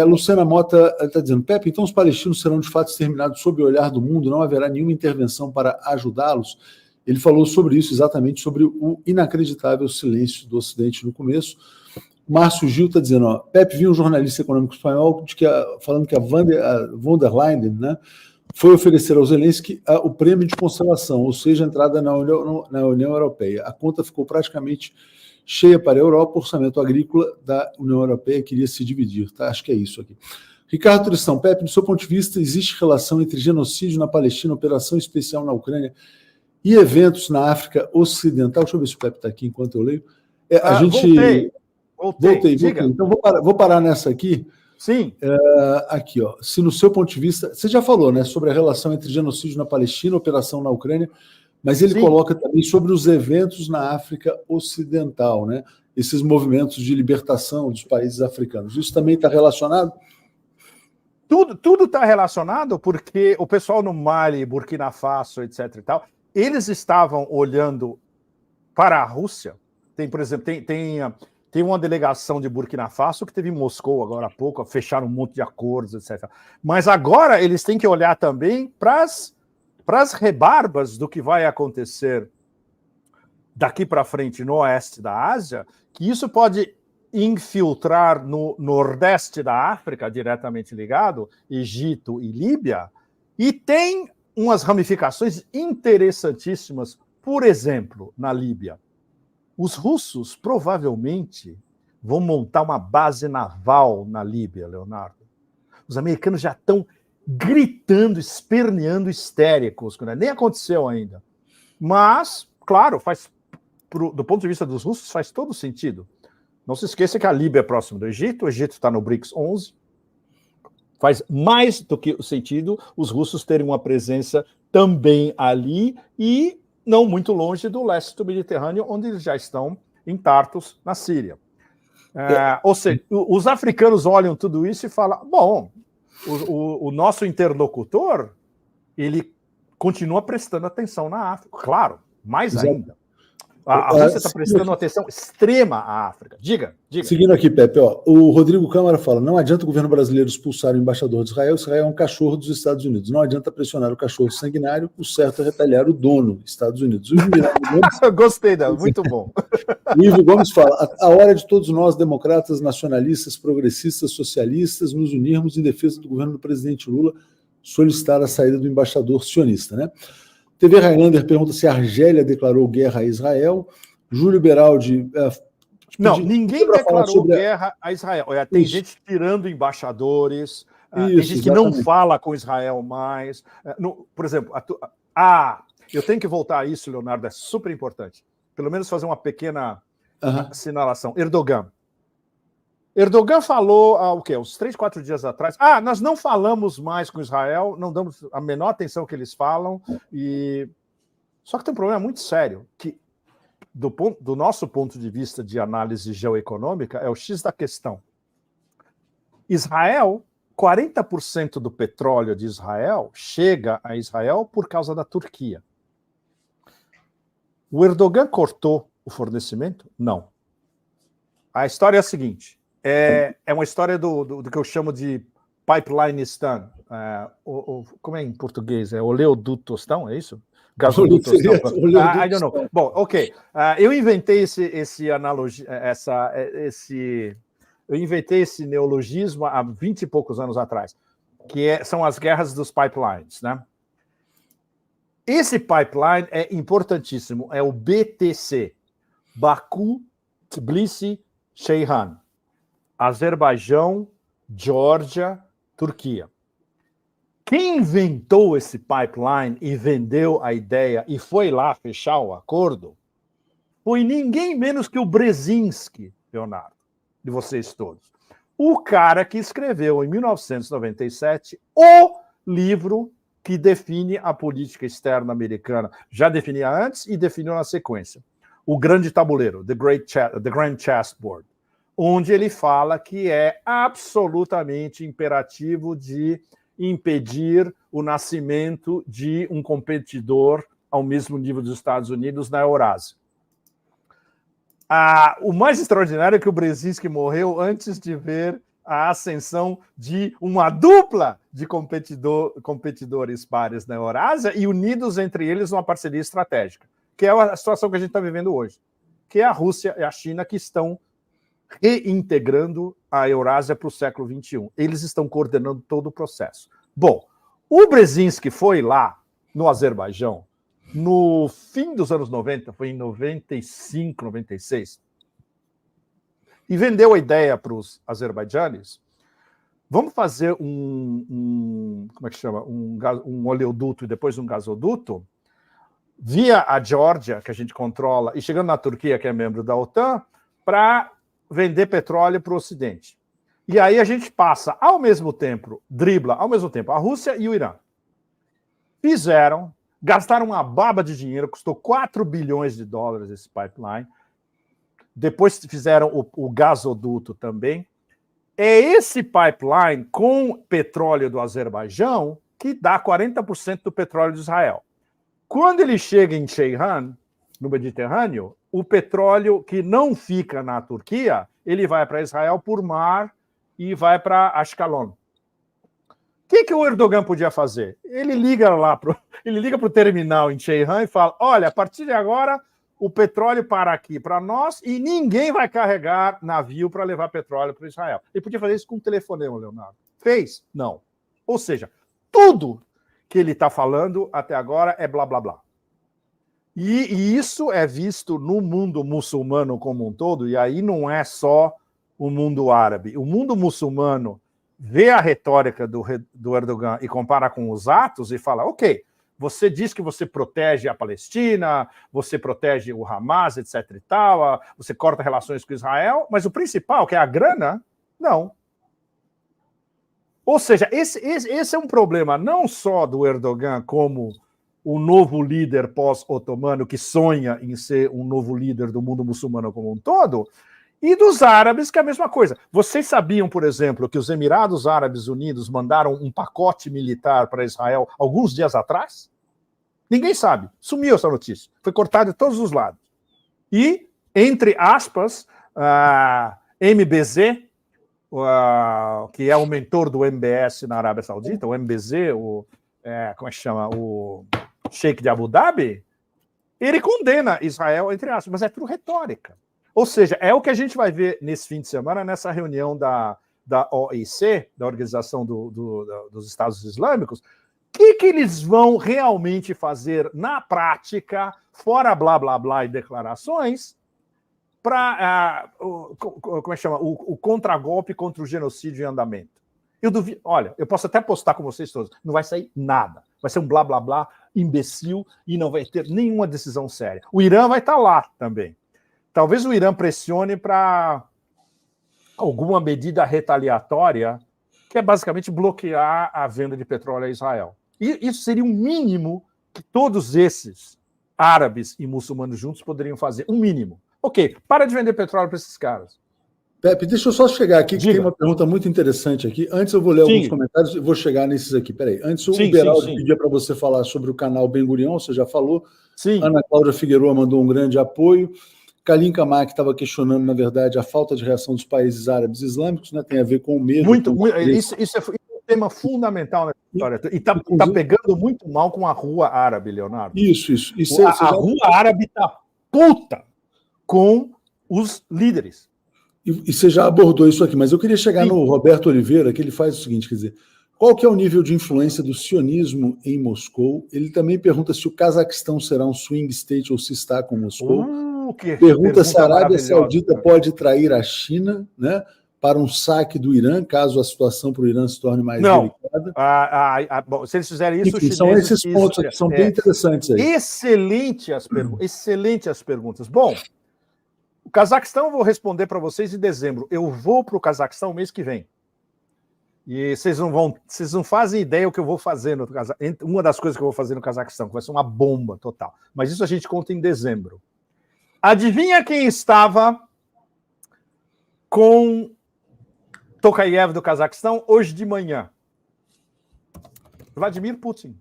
Luciana Mota está dizendo, Pepe, então os palestinos serão de fato exterminados sob o olhar do mundo, não haverá nenhuma intervenção para ajudá-los? Ele falou sobre isso, exatamente sobre o inacreditável silêncio do Ocidente no começo. Márcio Gil está dizendo, ó, Pepe, viu um jornalista econômico espanhol falando que a von der Leyen, né, foi oferecer ao Zelensky o prêmio de consolação, ou seja, a entrada na União Europeia. A conta ficou praticamente cheia para a Europa, o orçamento agrícola da União Europeia queria se dividir. Tá? Acho que é isso aqui. Ricardo Tristão, Pepe, do seu ponto de vista, existe relação entre genocídio na Palestina, operação especial na Ucrânia e eventos na África Ocidental? Deixa eu ver se o Pepe está aqui enquanto eu leio. Voltei. Então vou parar nessa aqui. Sim. Aqui, ó. Se no seu ponto de vista, você já falou, né, sobre a relação entre genocídio na Palestina, operação na Ucrânia, mas ele coloca também sobre os eventos na África Ocidental, né? Esses movimentos de libertação dos países africanos. Isso também está relacionado? Tudo está relacionado porque o pessoal no Mali, Burkina Faso, etc. e tal, eles estavam olhando para a Rússia. Tem, por exemplo, tem uma delegação de Burkina Faso que teve em Moscou agora há pouco, fecharam um monte de acordos, etc. Mas agora eles têm que olhar também para as rebarbas do que vai acontecer daqui para frente no oeste da Ásia, que isso pode infiltrar no nordeste da África, diretamente ligado, Egito e Líbia, e tem umas ramificações interessantíssimas, por exemplo, na Líbia. Os russos provavelmente vão montar uma base naval na Líbia, Leonardo. Os americanos já estão gritando, esperneando, histéricos, né? Nem aconteceu ainda. Mas, claro, do ponto de vista dos russos, faz todo sentido. Não se esqueça que a Líbia é próximo do Egito, o Egito está no BRICS 11. Faz mais do que sentido os russos terem uma presença também ali e não muito longe do leste do Mediterrâneo, onde eles já estão em Tartus, na Síria. Ou seja, os africanos olham tudo isso e falam, bom, o nosso interlocutor, ele continua prestando atenção na África. Claro, mais ainda. A Rússia está prestando atenção extrema à África. Diga. Seguindo aqui, Pepe, ó, o Rodrigo Câmara fala, não adianta o governo brasileiro expulsar o embaixador de Israel, Israel é um cachorro dos Estados Unidos. Não adianta pressionar o cachorro sanguinário, o certo é retalhar o dono, Estados Unidos. Gostei dela, muito bom. O Ivo Gomes fala, a hora de todos nós, democratas, nacionalistas, progressistas, socialistas, nos unirmos em defesa do governo do presidente Lula, solicitar a saída do embaixador sionista, né? TV Highlander pergunta se a Argélia declarou guerra a Israel. Júlio Beraldi... Não, ninguém declarou guerra a Israel. Tem gente tirando embaixadores, tem gente que não fala com Israel mais. Por exemplo, eu tenho que voltar a isso, Leonardo, é super importante. Pelo menos fazer uma pequena assinalação. Erdogan falou há uns 3, 4 dias atrás, nós não falamos mais com Israel, não damos a menor atenção que eles falam, só que tem um problema muito sério, que do nosso ponto de vista de análise geoeconômica, é o X da questão. Israel, 40% do petróleo de Israel chega a Israel por causa da Turquia. O Erdogan cortou o fornecimento? Não. A história é a seguinte, é uma história do que eu chamo de Pipeline-Stan. Como é em português? É oleoduto tostão, é isso? Gasoduto tostão. I don't know. Bom, ok. Eu inventei esse analogia, eu inventei esse neologismo há 20 e poucos anos atrás, que são as guerras dos pipelines, né? Esse pipeline é importantíssimo, é o BTC, Baku, Tbilisi, Ceyhan. Azerbaijão, Geórgia, Turquia. Quem inventou esse pipeline e vendeu a ideia e foi lá fechar o acordo foi ninguém menos que o Brzezinski, Leonardo, de vocês todos. O cara que escreveu, em 1997, o livro que define a política externa americana. Já definia antes e definiu na sequência. O Grande Tabuleiro, The Grand Chessboard, onde ele fala que é absolutamente imperativo de impedir o nascimento de um competidor ao mesmo nível dos Estados Unidos na Eurásia. O mais extraordinário é que o Brzezinski morreu antes de ver a ascensão de uma dupla de competidores pares na Eurásia e unidos entre eles numa parceria estratégica, que é a situação que a gente está vivendo hoje, que é a Rússia e a China que estão reintegrando a Eurásia para o século XXI. Eles estão coordenando todo o processo. Bom, o Brzezinski foi lá no Azerbaijão no fim dos anos 90, foi em 95, 96, e vendeu a ideia para os azerbaijanes: vamos fazer como é que chama? Um oleoduto e depois um gasoduto via a Geórgia, que a gente controla, e chegando na Turquia, que é membro da OTAN, para vender petróleo para o Ocidente. E aí a gente passa, dribla ao mesmo tempo a Rússia e o Irã. Gastaram uma baba de dinheiro, custou 4 bilhões de dólares esse pipeline. Depois fizeram o gasoduto também. É esse pipeline com petróleo do Azerbaijão que dá 40% do petróleo de Israel. Quando ele chega em Ceyhan, no Mediterrâneo, o petróleo que não fica na Turquia, ele vai para Israel por mar e vai para Ashkelon. O que o Erdogan podia fazer? Ele liga para o terminal em Ceyhan e fala: olha, a partir de agora o petróleo para aqui para nós e ninguém vai carregar navio para levar petróleo para Israel. Ele podia fazer isso com um telefonema, Leonardo. Fez? Não. Ou seja, tudo que ele está falando até agora é blá, blá, blá. E isso é visto no mundo muçulmano como um todo, e aí não é só o mundo árabe. O mundo muçulmano vê a retórica do Erdogan e compara com os atos e fala: ok, você diz que você protege a Palestina, você protege o Hamas, etc. e tal, você corta relações com Israel, mas o principal, que é a grana, não. Ou seja, esse é um problema não só do Erdogan como o novo líder pós-otomano que sonha em ser um novo líder do mundo muçulmano como um todo, e dos árabes, que é a mesma coisa. Vocês sabiam, por exemplo, que os Emirados Árabes Unidos mandaram um pacote militar para Israel alguns dias atrás? Ninguém sabe. Sumiu essa notícia. Foi cortado de todos os lados. E, entre aspas, MBZ, que é o mentor do MBS na Arábia Saudita, o MBZ, como é que chama? O Sheikh de Abu Dhabi, ele condena Israel, entre aspas, mas é tudo retórica. Ou seja, é o que a gente vai ver nesse fim de semana, nessa reunião da OIC, da Organização dos Estados Islâmicos. O que eles vão realmente fazer na prática, fora blá, blá, blá e declarações, para como é que chama? O contragolpe contra o genocídio em andamento. Eu duvido, olha, eu posso até postar com vocês todos, não vai sair nada. Vai ser um blá, blá, blá imbecil e não vai ter nenhuma decisão séria. O Irã vai estar lá também. Talvez o Irã pressione para alguma medida retaliatória, que é basicamente bloquear a venda de petróleo a Israel. E isso seria um mínimo que todos esses árabes e muçulmanos juntos poderiam fazer. Um mínimo. Ok, para de vender petróleo para esses caras. Pepe, deixa eu só chegar aqui, que tem uma pergunta muito interessante aqui. Antes eu vou ler alguns comentários e vou chegar nesses aqui. Peraí. Antes o Beraldo pedia para você falar sobre o canal Ben Gurion, você já falou. Sim. Ana Cláudia Figueroa mandou um grande apoio. Kalim Kamak estava questionando, na verdade, a falta de reação dos países árabes islâmicos, né? Tem a ver com o medo. Isso é um tema fundamental na história. E está pegando muito mal com a rua árabe, Leonardo. Isso. A rua árabe está puta com os líderes. E você já abordou isso aqui, mas eu queria chegar no Roberto Oliveira, que ele faz o seguinte, quer dizer, qual que é o nível de influência do sionismo em Moscou? Ele também pergunta se o Cazaquistão será um swing state ou se está com Moscou. Pergunta se a Arábia Saudita pode trair a China, né, para um saque do Irã, caso a situação para o Irã se torne mais delicada? Bom, se eles fizerem isso, enfim, são esses pontos que são bem interessantes aí. Excelente as perguntas. Bom, o Cazaquistão eu vou responder para vocês em dezembro. Eu vou para o Cazaquistão mês que vem. E vocês não fazem ideia o que eu vou fazer no Cazaquistão. Uma das coisas que eu vou fazer no Cazaquistão, que vai ser uma bomba total. Mas isso a gente conta em dezembro. Adivinha quem estava com Tokayev do Cazaquistão hoje de manhã? Vladimir Putin.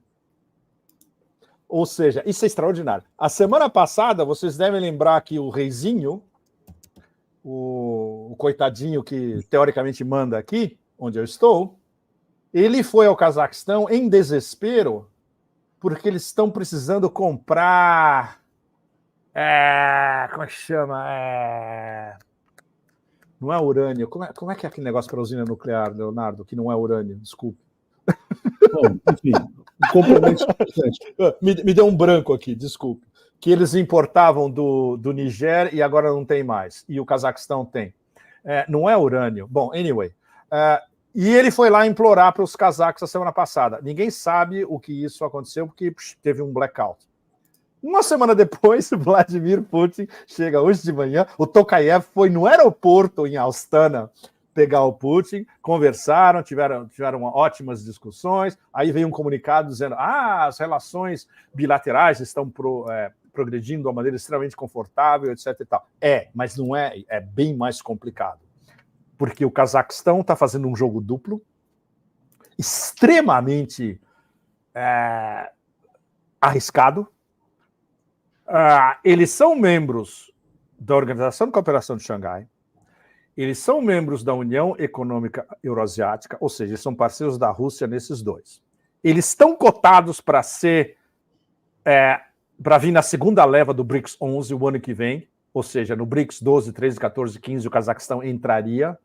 Ou seja, isso é extraordinário. A semana passada, vocês devem lembrar que o reizinho, o coitadinho que teoricamente manda aqui, onde eu estou, ele foi ao Cazaquistão em desespero porque eles estão precisando comprar... como é que chama? Não é urânio. Como é que é aquele negócio para usina nuclear, Leonardo, que não é urânio? Desculpe. Bom, enfim, um componente me deu um branco aqui, desculpe. Que eles importavam do Niger e agora não tem mais. E o Cazaquistão tem. Não é urânio. Bom, anyway. E ele foi lá implorar para os cazaques a semana passada. Ninguém sabe o que isso aconteceu, porque teve um blackout. Uma semana depois, Vladimir Putin chega hoje de manhã. O Tokayev foi no aeroporto em Astana pegar o Putin, conversaram, tiveram ótimas discussões. Aí veio um comunicado dizendo: as relações bilaterais estão progredindo de uma maneira extremamente confortável, etc. E tal. Mas não é bem mais complicado. Porque o Cazaquistão está fazendo um jogo duplo, extremamente arriscado. Eles são membros da Organização de Cooperação de Xangai, eles são membros da União Econômica Euroasiática, ou seja, eles são parceiros da Rússia nesses dois. Eles estão cotados para vir na segunda leva do BRICS 11 o ano que vem, ou seja, no BRICS 12, 13, 14, 15 o Cazaquistão entraria.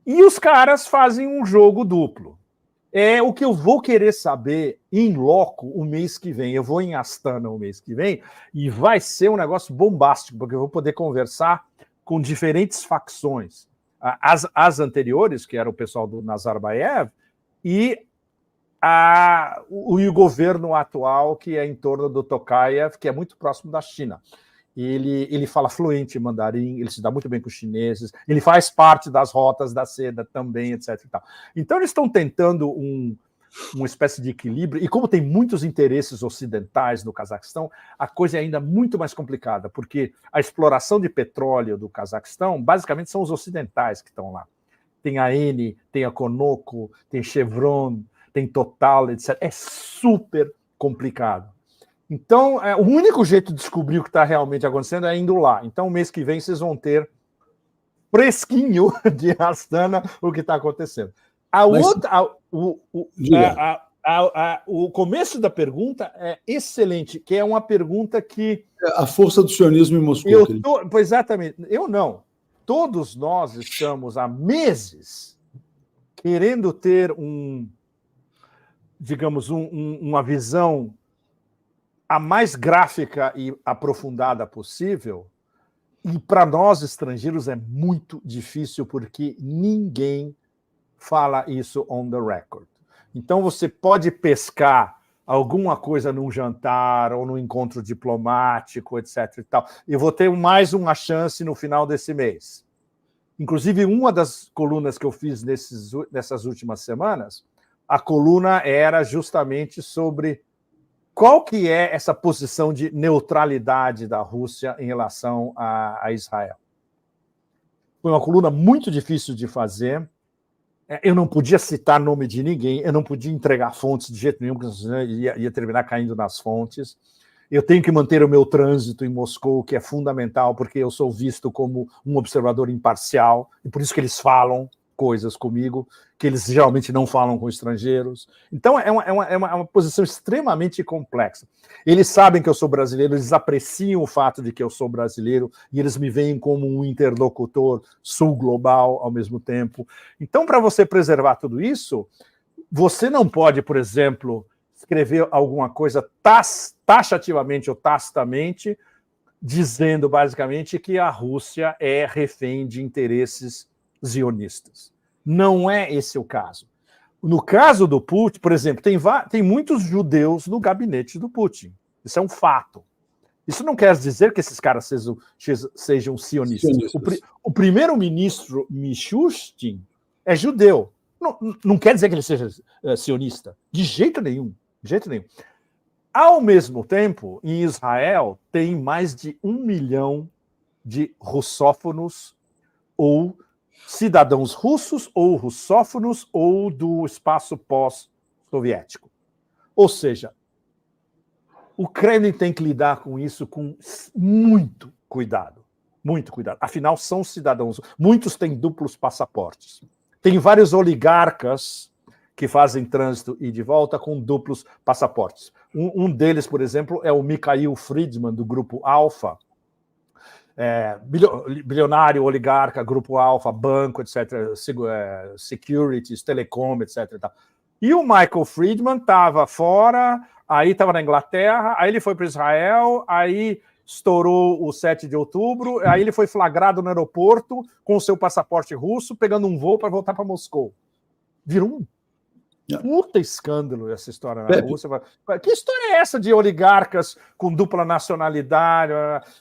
E os caras fazem um jogo duplo. É o que eu vou querer saber em loco o mês que vem. Eu vou em Astana o mês que vem e vai ser um negócio bombástico, porque eu vou poder conversar com diferentes facções. As anteriores, que era o pessoal do Nazarbayev, e o governo atual, que é em torno do Tokayev, que é muito próximo da China. Ele fala fluente mandarim, ele se dá muito bem com os chineses, ele faz parte das rotas da seda também, etc. E tal. Então, eles estão tentando uma espécie de equilíbrio, e como tem muitos interesses ocidentais no Cazaquistão, a coisa é ainda muito mais complicada, porque a exploração de petróleo do Cazaquistão, basicamente, são os ocidentais que estão lá. Tem a Eni, tem a Conoco, tem Chevron, tem Total, etc. É super complicado. Então, o único jeito de descobrir o que está realmente acontecendo é indo lá. Então, mês que vem, vocês vão ter fresquinho de Astana o que está acontecendo. O começo da pergunta é excelente, que é uma pergunta que... A força do sionismo em Moscou. Exatamente. Eu não. Todos nós estamos há meses querendo ter uma visão a mais gráfica e aprofundada possível, e para nós estrangeiros é muito difícil, porque ninguém fala isso on the record. Então você pode pescar alguma coisa num jantar ou num encontro diplomático, etc. e tal. Eu vou ter mais uma chance no final desse mês. Inclusive, uma das colunas que eu fiz nessas últimas semanas, a coluna era justamente sobre qual que é essa posição de neutralidade da Rússia em relação a Israel. Foi uma coluna muito difícil de fazer. Eu não podia citar nome de ninguém, eu não podia entregar fontes de jeito nenhum, porque ia terminar caindo nas fontes. Eu tenho que manter o meu trânsito em Moscou, que é fundamental, porque eu sou visto como um observador imparcial, e por isso que eles falam coisas comigo, que eles geralmente não falam com estrangeiros. Então, é uma posição extremamente complexa. Eles sabem que eu sou brasileiro, eles apreciam o fato de que eu sou brasileiro, e eles me veem como um interlocutor sul-global ao mesmo tempo. Então, para você preservar tudo isso, você não pode, por exemplo, escrever alguma coisa taxativamente ou tacitamente, dizendo, basicamente, que a Rússia é refém de interesses zionistas. Não é esse o caso. No caso do Putin, por exemplo, tem muitos judeus no gabinete do Putin. Isso é um fato. Isso não quer dizer que esses caras sejam sionistas. O primeiro-ministro Mishustin é judeu. Não quer dizer que ele seja sionista. De jeito nenhum. De jeito nenhum. Ao mesmo tempo, em Israel, tem mais de 1 milhão de russófonos ou cidadãos russos ou russófonos ou do espaço pós-soviético. Ou seja, o Kremlin tem que lidar com isso com muito cuidado. Muito cuidado. Afinal, são cidadãos. Muitos têm duplos passaportes. Tem vários oligarcas que fazem trânsito e de volta com duplos passaportes. Um deles, por exemplo, é o Mikhail Friedman, do Grupo Alfa, bilionário, oligarca, Grupo Alfa, banco, etc., securities, telecom, etc. E o Michael Friedman estava fora, aí estava na Inglaterra, aí ele foi para Israel, aí estourou o 7 de outubro, aí ele foi flagrado no aeroporto com o seu passaporte russo, pegando um voo para voltar para Moscou. Virou um puta escândalo essa história na Rússia. Que história é essa de oligarcas com dupla nacionalidade?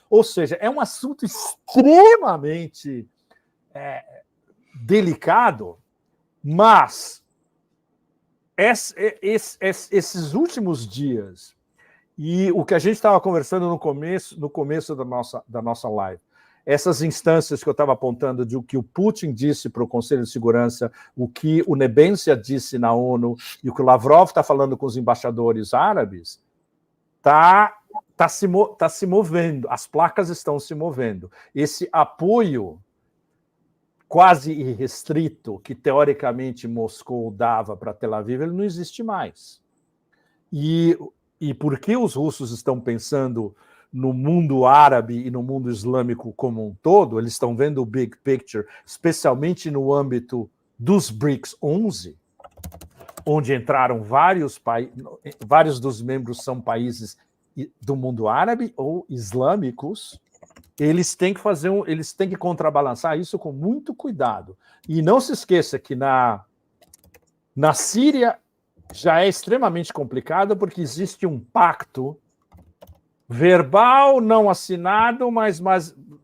Ou seja, é um assunto extremamente delicado, mas esses últimos dias e o que a gente estava conversando no começo da nossa live, essas instâncias que eu estava apontando de o que o Putin disse para o Conselho de Segurança, o que o Nebensia disse na ONU e o que o Lavrov está falando com os embaixadores árabes, tá se movendo, as placas estão se movendo. Esse apoio quase irrestrito que, teoricamente, Moscou dava para Tel Aviv, ele não existe mais. E por que os russos estão pensando no mundo árabe e no mundo islâmico como um todo? Eles estão vendo o big picture, especialmente no âmbito dos BRICS 11, onde entraram vários dos membros são países do mundo árabe ou islâmicos. Eles têm que contrabalançar isso com muito cuidado. E não se esqueça que na Síria já é extremamente complicado, porque existe um pacto verbal, não assinado, mas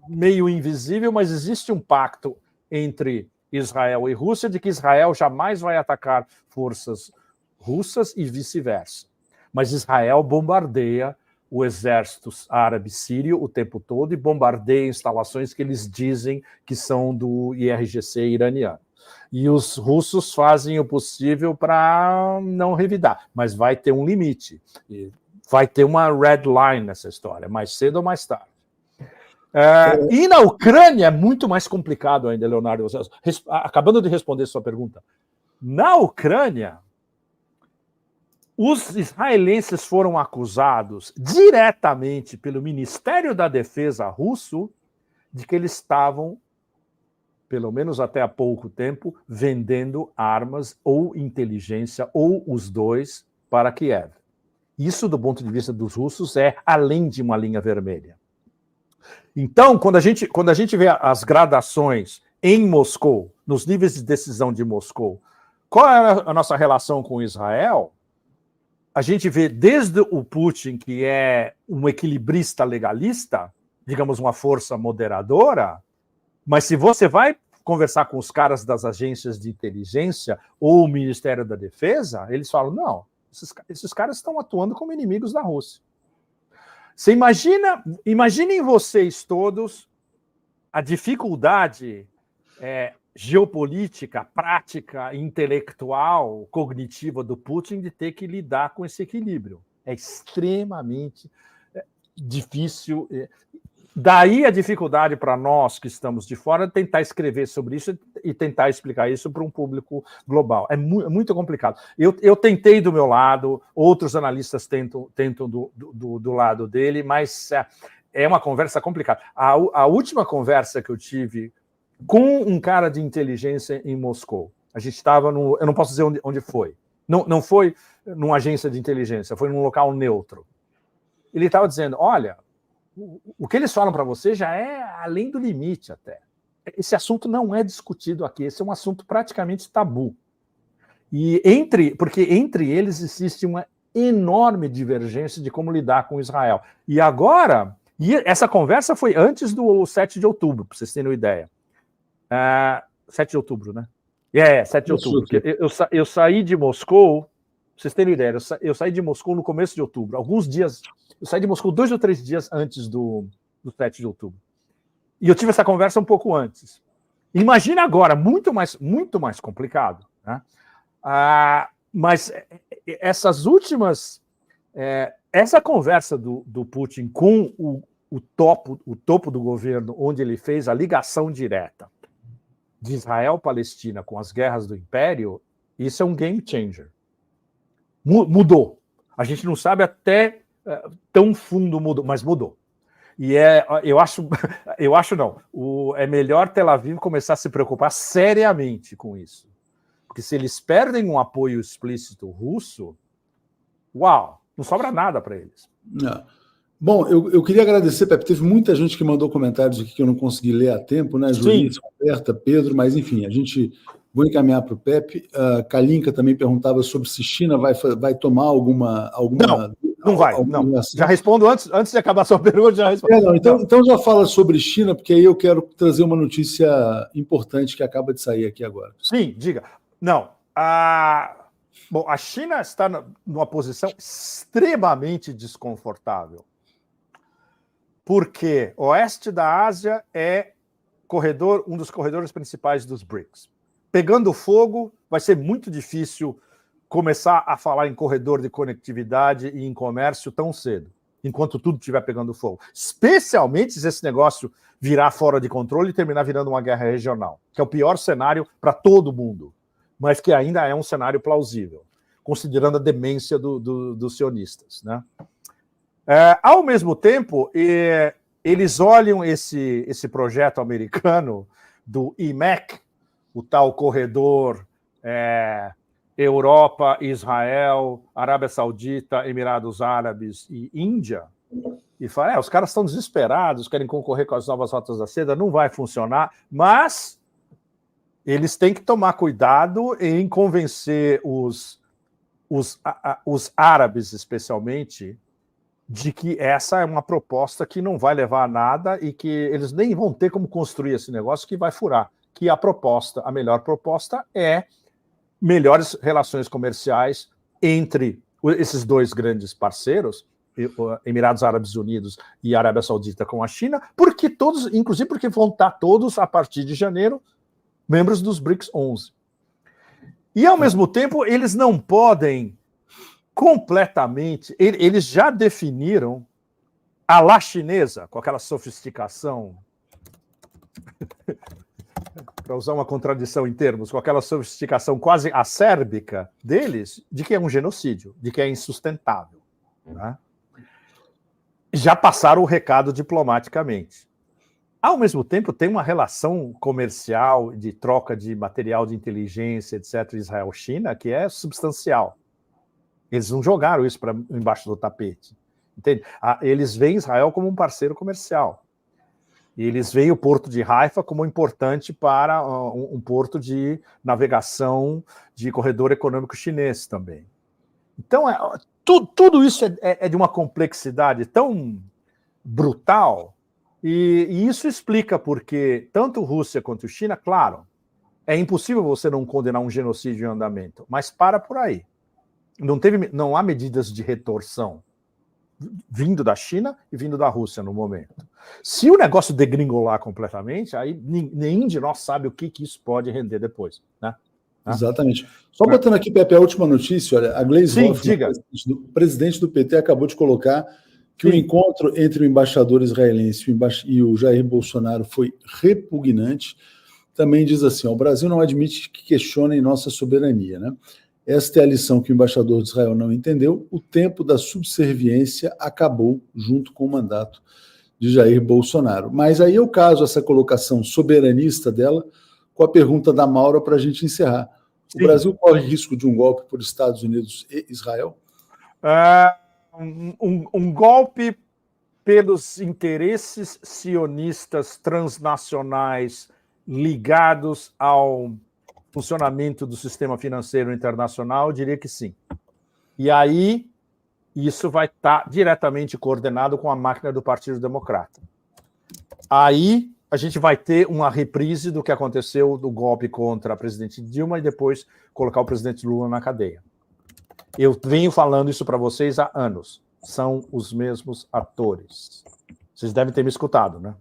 meio invisível, mas existe um pacto entre Israel e Rússia de que Israel jamais vai atacar forças russas e vice-versa. Mas Israel bombardeia o exército árabe sírio o tempo todo e bombardeia instalações que eles dizem que são do IRGC iraniano. E os russos fazem o possível para não revidar, mas vai ter um limite. Vai ter uma red line nessa história, mais cedo ou mais tarde. E na Ucrânia é muito mais complicado ainda, Leonardo. Acabando de responder sua pergunta. Na Ucrânia, os israelenses foram acusados diretamente pelo Ministério da Defesa russo de que eles estavam, pelo menos até há pouco tempo, vendendo armas ou inteligência, ou os dois, para Kiev. Isso, do ponto de vista dos russos, é além de uma linha vermelha. Então, quando a gente vê as gradações em Moscou, nos níveis de decisão de Moscou, qual é a nossa relação com Israel? A gente vê desde o Putin, que é um equilibrista legalista, digamos, uma força moderadora, mas se você vai conversar com os caras das agências de inteligência ou o Ministério da Defesa, eles falam, não, esses caras estão atuando como inimigos da Rússia. Você imaginem vocês todos a dificuldade geopolítica, prática, intelectual, cognitiva do Putin de ter que lidar com esse equilíbrio. É extremamente difícil. Daí a dificuldade para nós que estamos de fora tentar escrever sobre isso e tentar explicar isso para um público global. É muito complicado. Eu tentei do meu lado, outros analistas tentam do lado dele, mas é uma conversa complicada. A última conversa que eu tive com um cara de inteligência em Moscou, a gente estava no... Eu não posso dizer onde foi. Não foi numa agência de inteligência, foi num local neutro. Ele estava dizendo, olha, o que eles falam para você já é além do limite até. esse assunto não é discutido aqui, esse é um assunto praticamente tabu. Porque entre eles existe uma enorme divergência de como lidar com Israel. E agora, essa conversa foi antes do 7 de outubro, para vocês terem uma ideia. 7 de outubro, né? 7 de outubro. Eu saí de Moscou, pra vocês terem uma ideia, eu saí de Moscou no começo de outubro, alguns dias, eu saí de Moscou 2 ou 3 dias antes do 7 de outubro. E eu tive essa conversa um pouco antes. Imagina agora, muito mais complicado, né? Mas essas últimas... essa conversa do Putin com o topo do governo, onde ele fez a ligação direta de Israel-Palestina com as guerras do Império, isso é um game changer. Mudou. A gente não sabe até tão fundo mudou, mas mudou. E eu acho não. É melhor Tel Aviv começar a se preocupar seriamente com isso. Porque se eles perdem um apoio explícito russo, uau, não sobra nada para eles. Não. Bom, eu queria agradecer, Pepe. Teve muita gente que mandou comentários aqui que eu não consegui ler a tempo, né? Juliz, Roberta, Pedro, mas enfim, a gente vou encaminhar para o Pepe. Kalinka também perguntava sobre se China vai tomar alguma não vai, não. Já respondo antes de acabar a sua pergunta, já respondo. Então já fala sobre China, porque aí eu quero trazer uma notícia importante que acaba de sair aqui agora. Sim, diga. Não. Bom, a China está numa posição extremamente desconfortável. Porque o oeste da Ásia é um dos corredores principais dos BRICS. Pegando fogo, vai ser muito difícil começar a falar em corredor de conectividade e em comércio tão cedo, enquanto tudo estiver pegando fogo. Especialmente se esse negócio virar fora de controle e terminar virando uma guerra regional, que é o pior cenário para todo mundo, mas que ainda é um cenário plausível, considerando a demência dos sionistas, né? Ao mesmo tempo, eles olham esse projeto americano do IMEC, o tal corredor Europa, Israel, Arábia Saudita, Emirados Árabes e Índia, e falam, os caras estão desesperados, querem concorrer com as novas rotas da seda, não vai funcionar, mas eles têm que tomar cuidado em convencer os árabes, especialmente, de que essa é uma proposta que não vai levar a nada e que eles nem vão ter como construir esse negócio que vai furar. Que a melhor proposta é melhores relações comerciais entre esses dois grandes parceiros, Emirados Árabes Unidos e Arábia Saudita com a China, inclusive porque vão estar todos, a partir de janeiro, membros dos BRICS 11. E, ao mesmo tempo, eles não podem completamente... Eles já definiram a la chinesa, com aquela sofisticação... para usar uma contradição em termos, com aquela sofisticação quase acérbica deles, de que é um genocídio, de que é insustentável. Né? Já passaram o recado diplomaticamente. Ao mesmo tempo, tem uma relação comercial de troca de material de inteligência, etc., Israel-China, que é substancial. Eles não jogaram isso embaixo do tapete. Entende? Eles veem Israel como um parceiro comercial. E eles veem o porto de Haifa como importante para um porto de navegação de corredor econômico chinês também. Então, tudo isso é de uma complexidade tão brutal, e isso explica porque tanto Rússia quanto China, claro, é impossível você não condenar um genocídio em andamento, mas para por aí. Não há medidas de retorção vindo da China e vindo da Rússia no momento. Se o negócio degringolar completamente, aí nenhum de nós sabe o que isso pode render depois. Né? Exatamente. Só botando aqui, Pepe, a última notícia, olha, a Gleisi Hoffmann, presidente do PT, acabou de colocar que o encontro entre o embaixador israelense e o Jair Bolsonaro foi repugnante. Também diz assim, o Brasil não admite que questionem nossa soberania, né? Esta é a lição que o embaixador de Israel não entendeu. O tempo da subserviência acabou junto com o mandato de Jair Bolsonaro. Mas aí eu caso essa colocação soberanista dela com a pergunta da Maura para a gente encerrar. O Brasil corre risco de um golpe por Estados Unidos e Israel? Um golpe pelos interesses sionistas transnacionais ligados ao funcionamento do sistema financeiro internacional? Eu diria que sim. E aí, isso vai estar diretamente coordenado com a máquina do Partido Democrata. Aí, a gente vai ter uma reprise do que aconteceu do golpe contra a presidente Dilma e depois colocar o presidente Lula na cadeia. Eu venho falando isso para vocês há anos. São os mesmos atores. Vocês devem ter me escutado, né?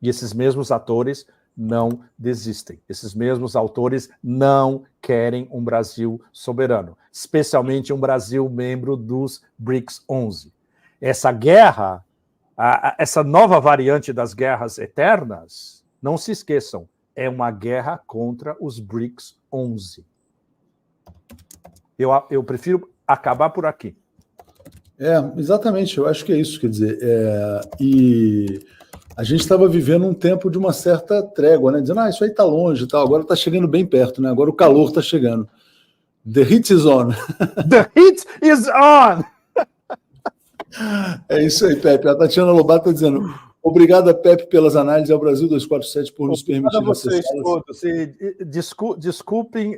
E esses mesmos atores não desistem. Esses mesmos autores não querem um Brasil soberano, especialmente um Brasil membro dos BRICS 11. Essa guerra, essa nova variante das guerras eternas, não se esqueçam, é uma guerra contra os BRICS 11. Eu prefiro acabar por aqui. Exatamente, eu acho que é isso, quer dizer, e a gente estava vivendo um tempo de uma certa trégua, né? Dizendo, isso aí está longe e tal, agora está chegando bem perto, né? Agora o calor está chegando. The heat is on. The heat is on! É isso aí, Pepe. A Tatiana Lobato está dizendo, obrigado, Pepe, pelas análises, ao Brasil 247 por nos permitir vocês todos. Desculpem...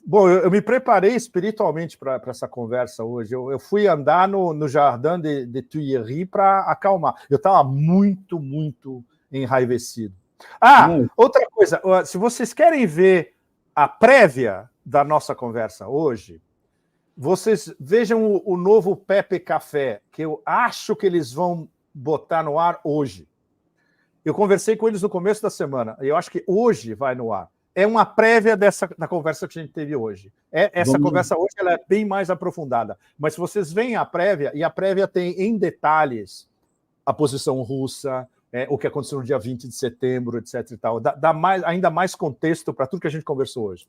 Bom, eu me preparei espiritualmente para essa conversa hoje. Eu fui andar no Jardim de Tuileries para acalmar. Eu estava muito, muito enraivecido. Outra coisa. Se vocês querem ver a prévia da nossa conversa hoje, vocês vejam o novo Pepe Café, que eu acho que eles vão botar no ar hoje. Eu conversei com eles no começo da semana. E eu acho que hoje vai no ar. É uma prévia da conversa que a gente teve hoje. Essa conversa hoje ela é bem mais aprofundada. Mas se vocês veem a prévia, e a prévia tem em detalhes a posição russa, o que aconteceu no dia 20 de setembro, etc. E tal. Dá ainda mais contexto para tudo que a gente conversou hoje.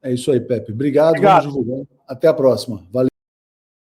É isso aí, Pepe. Obrigado. Vamos divulgar. Até a próxima. Valeu.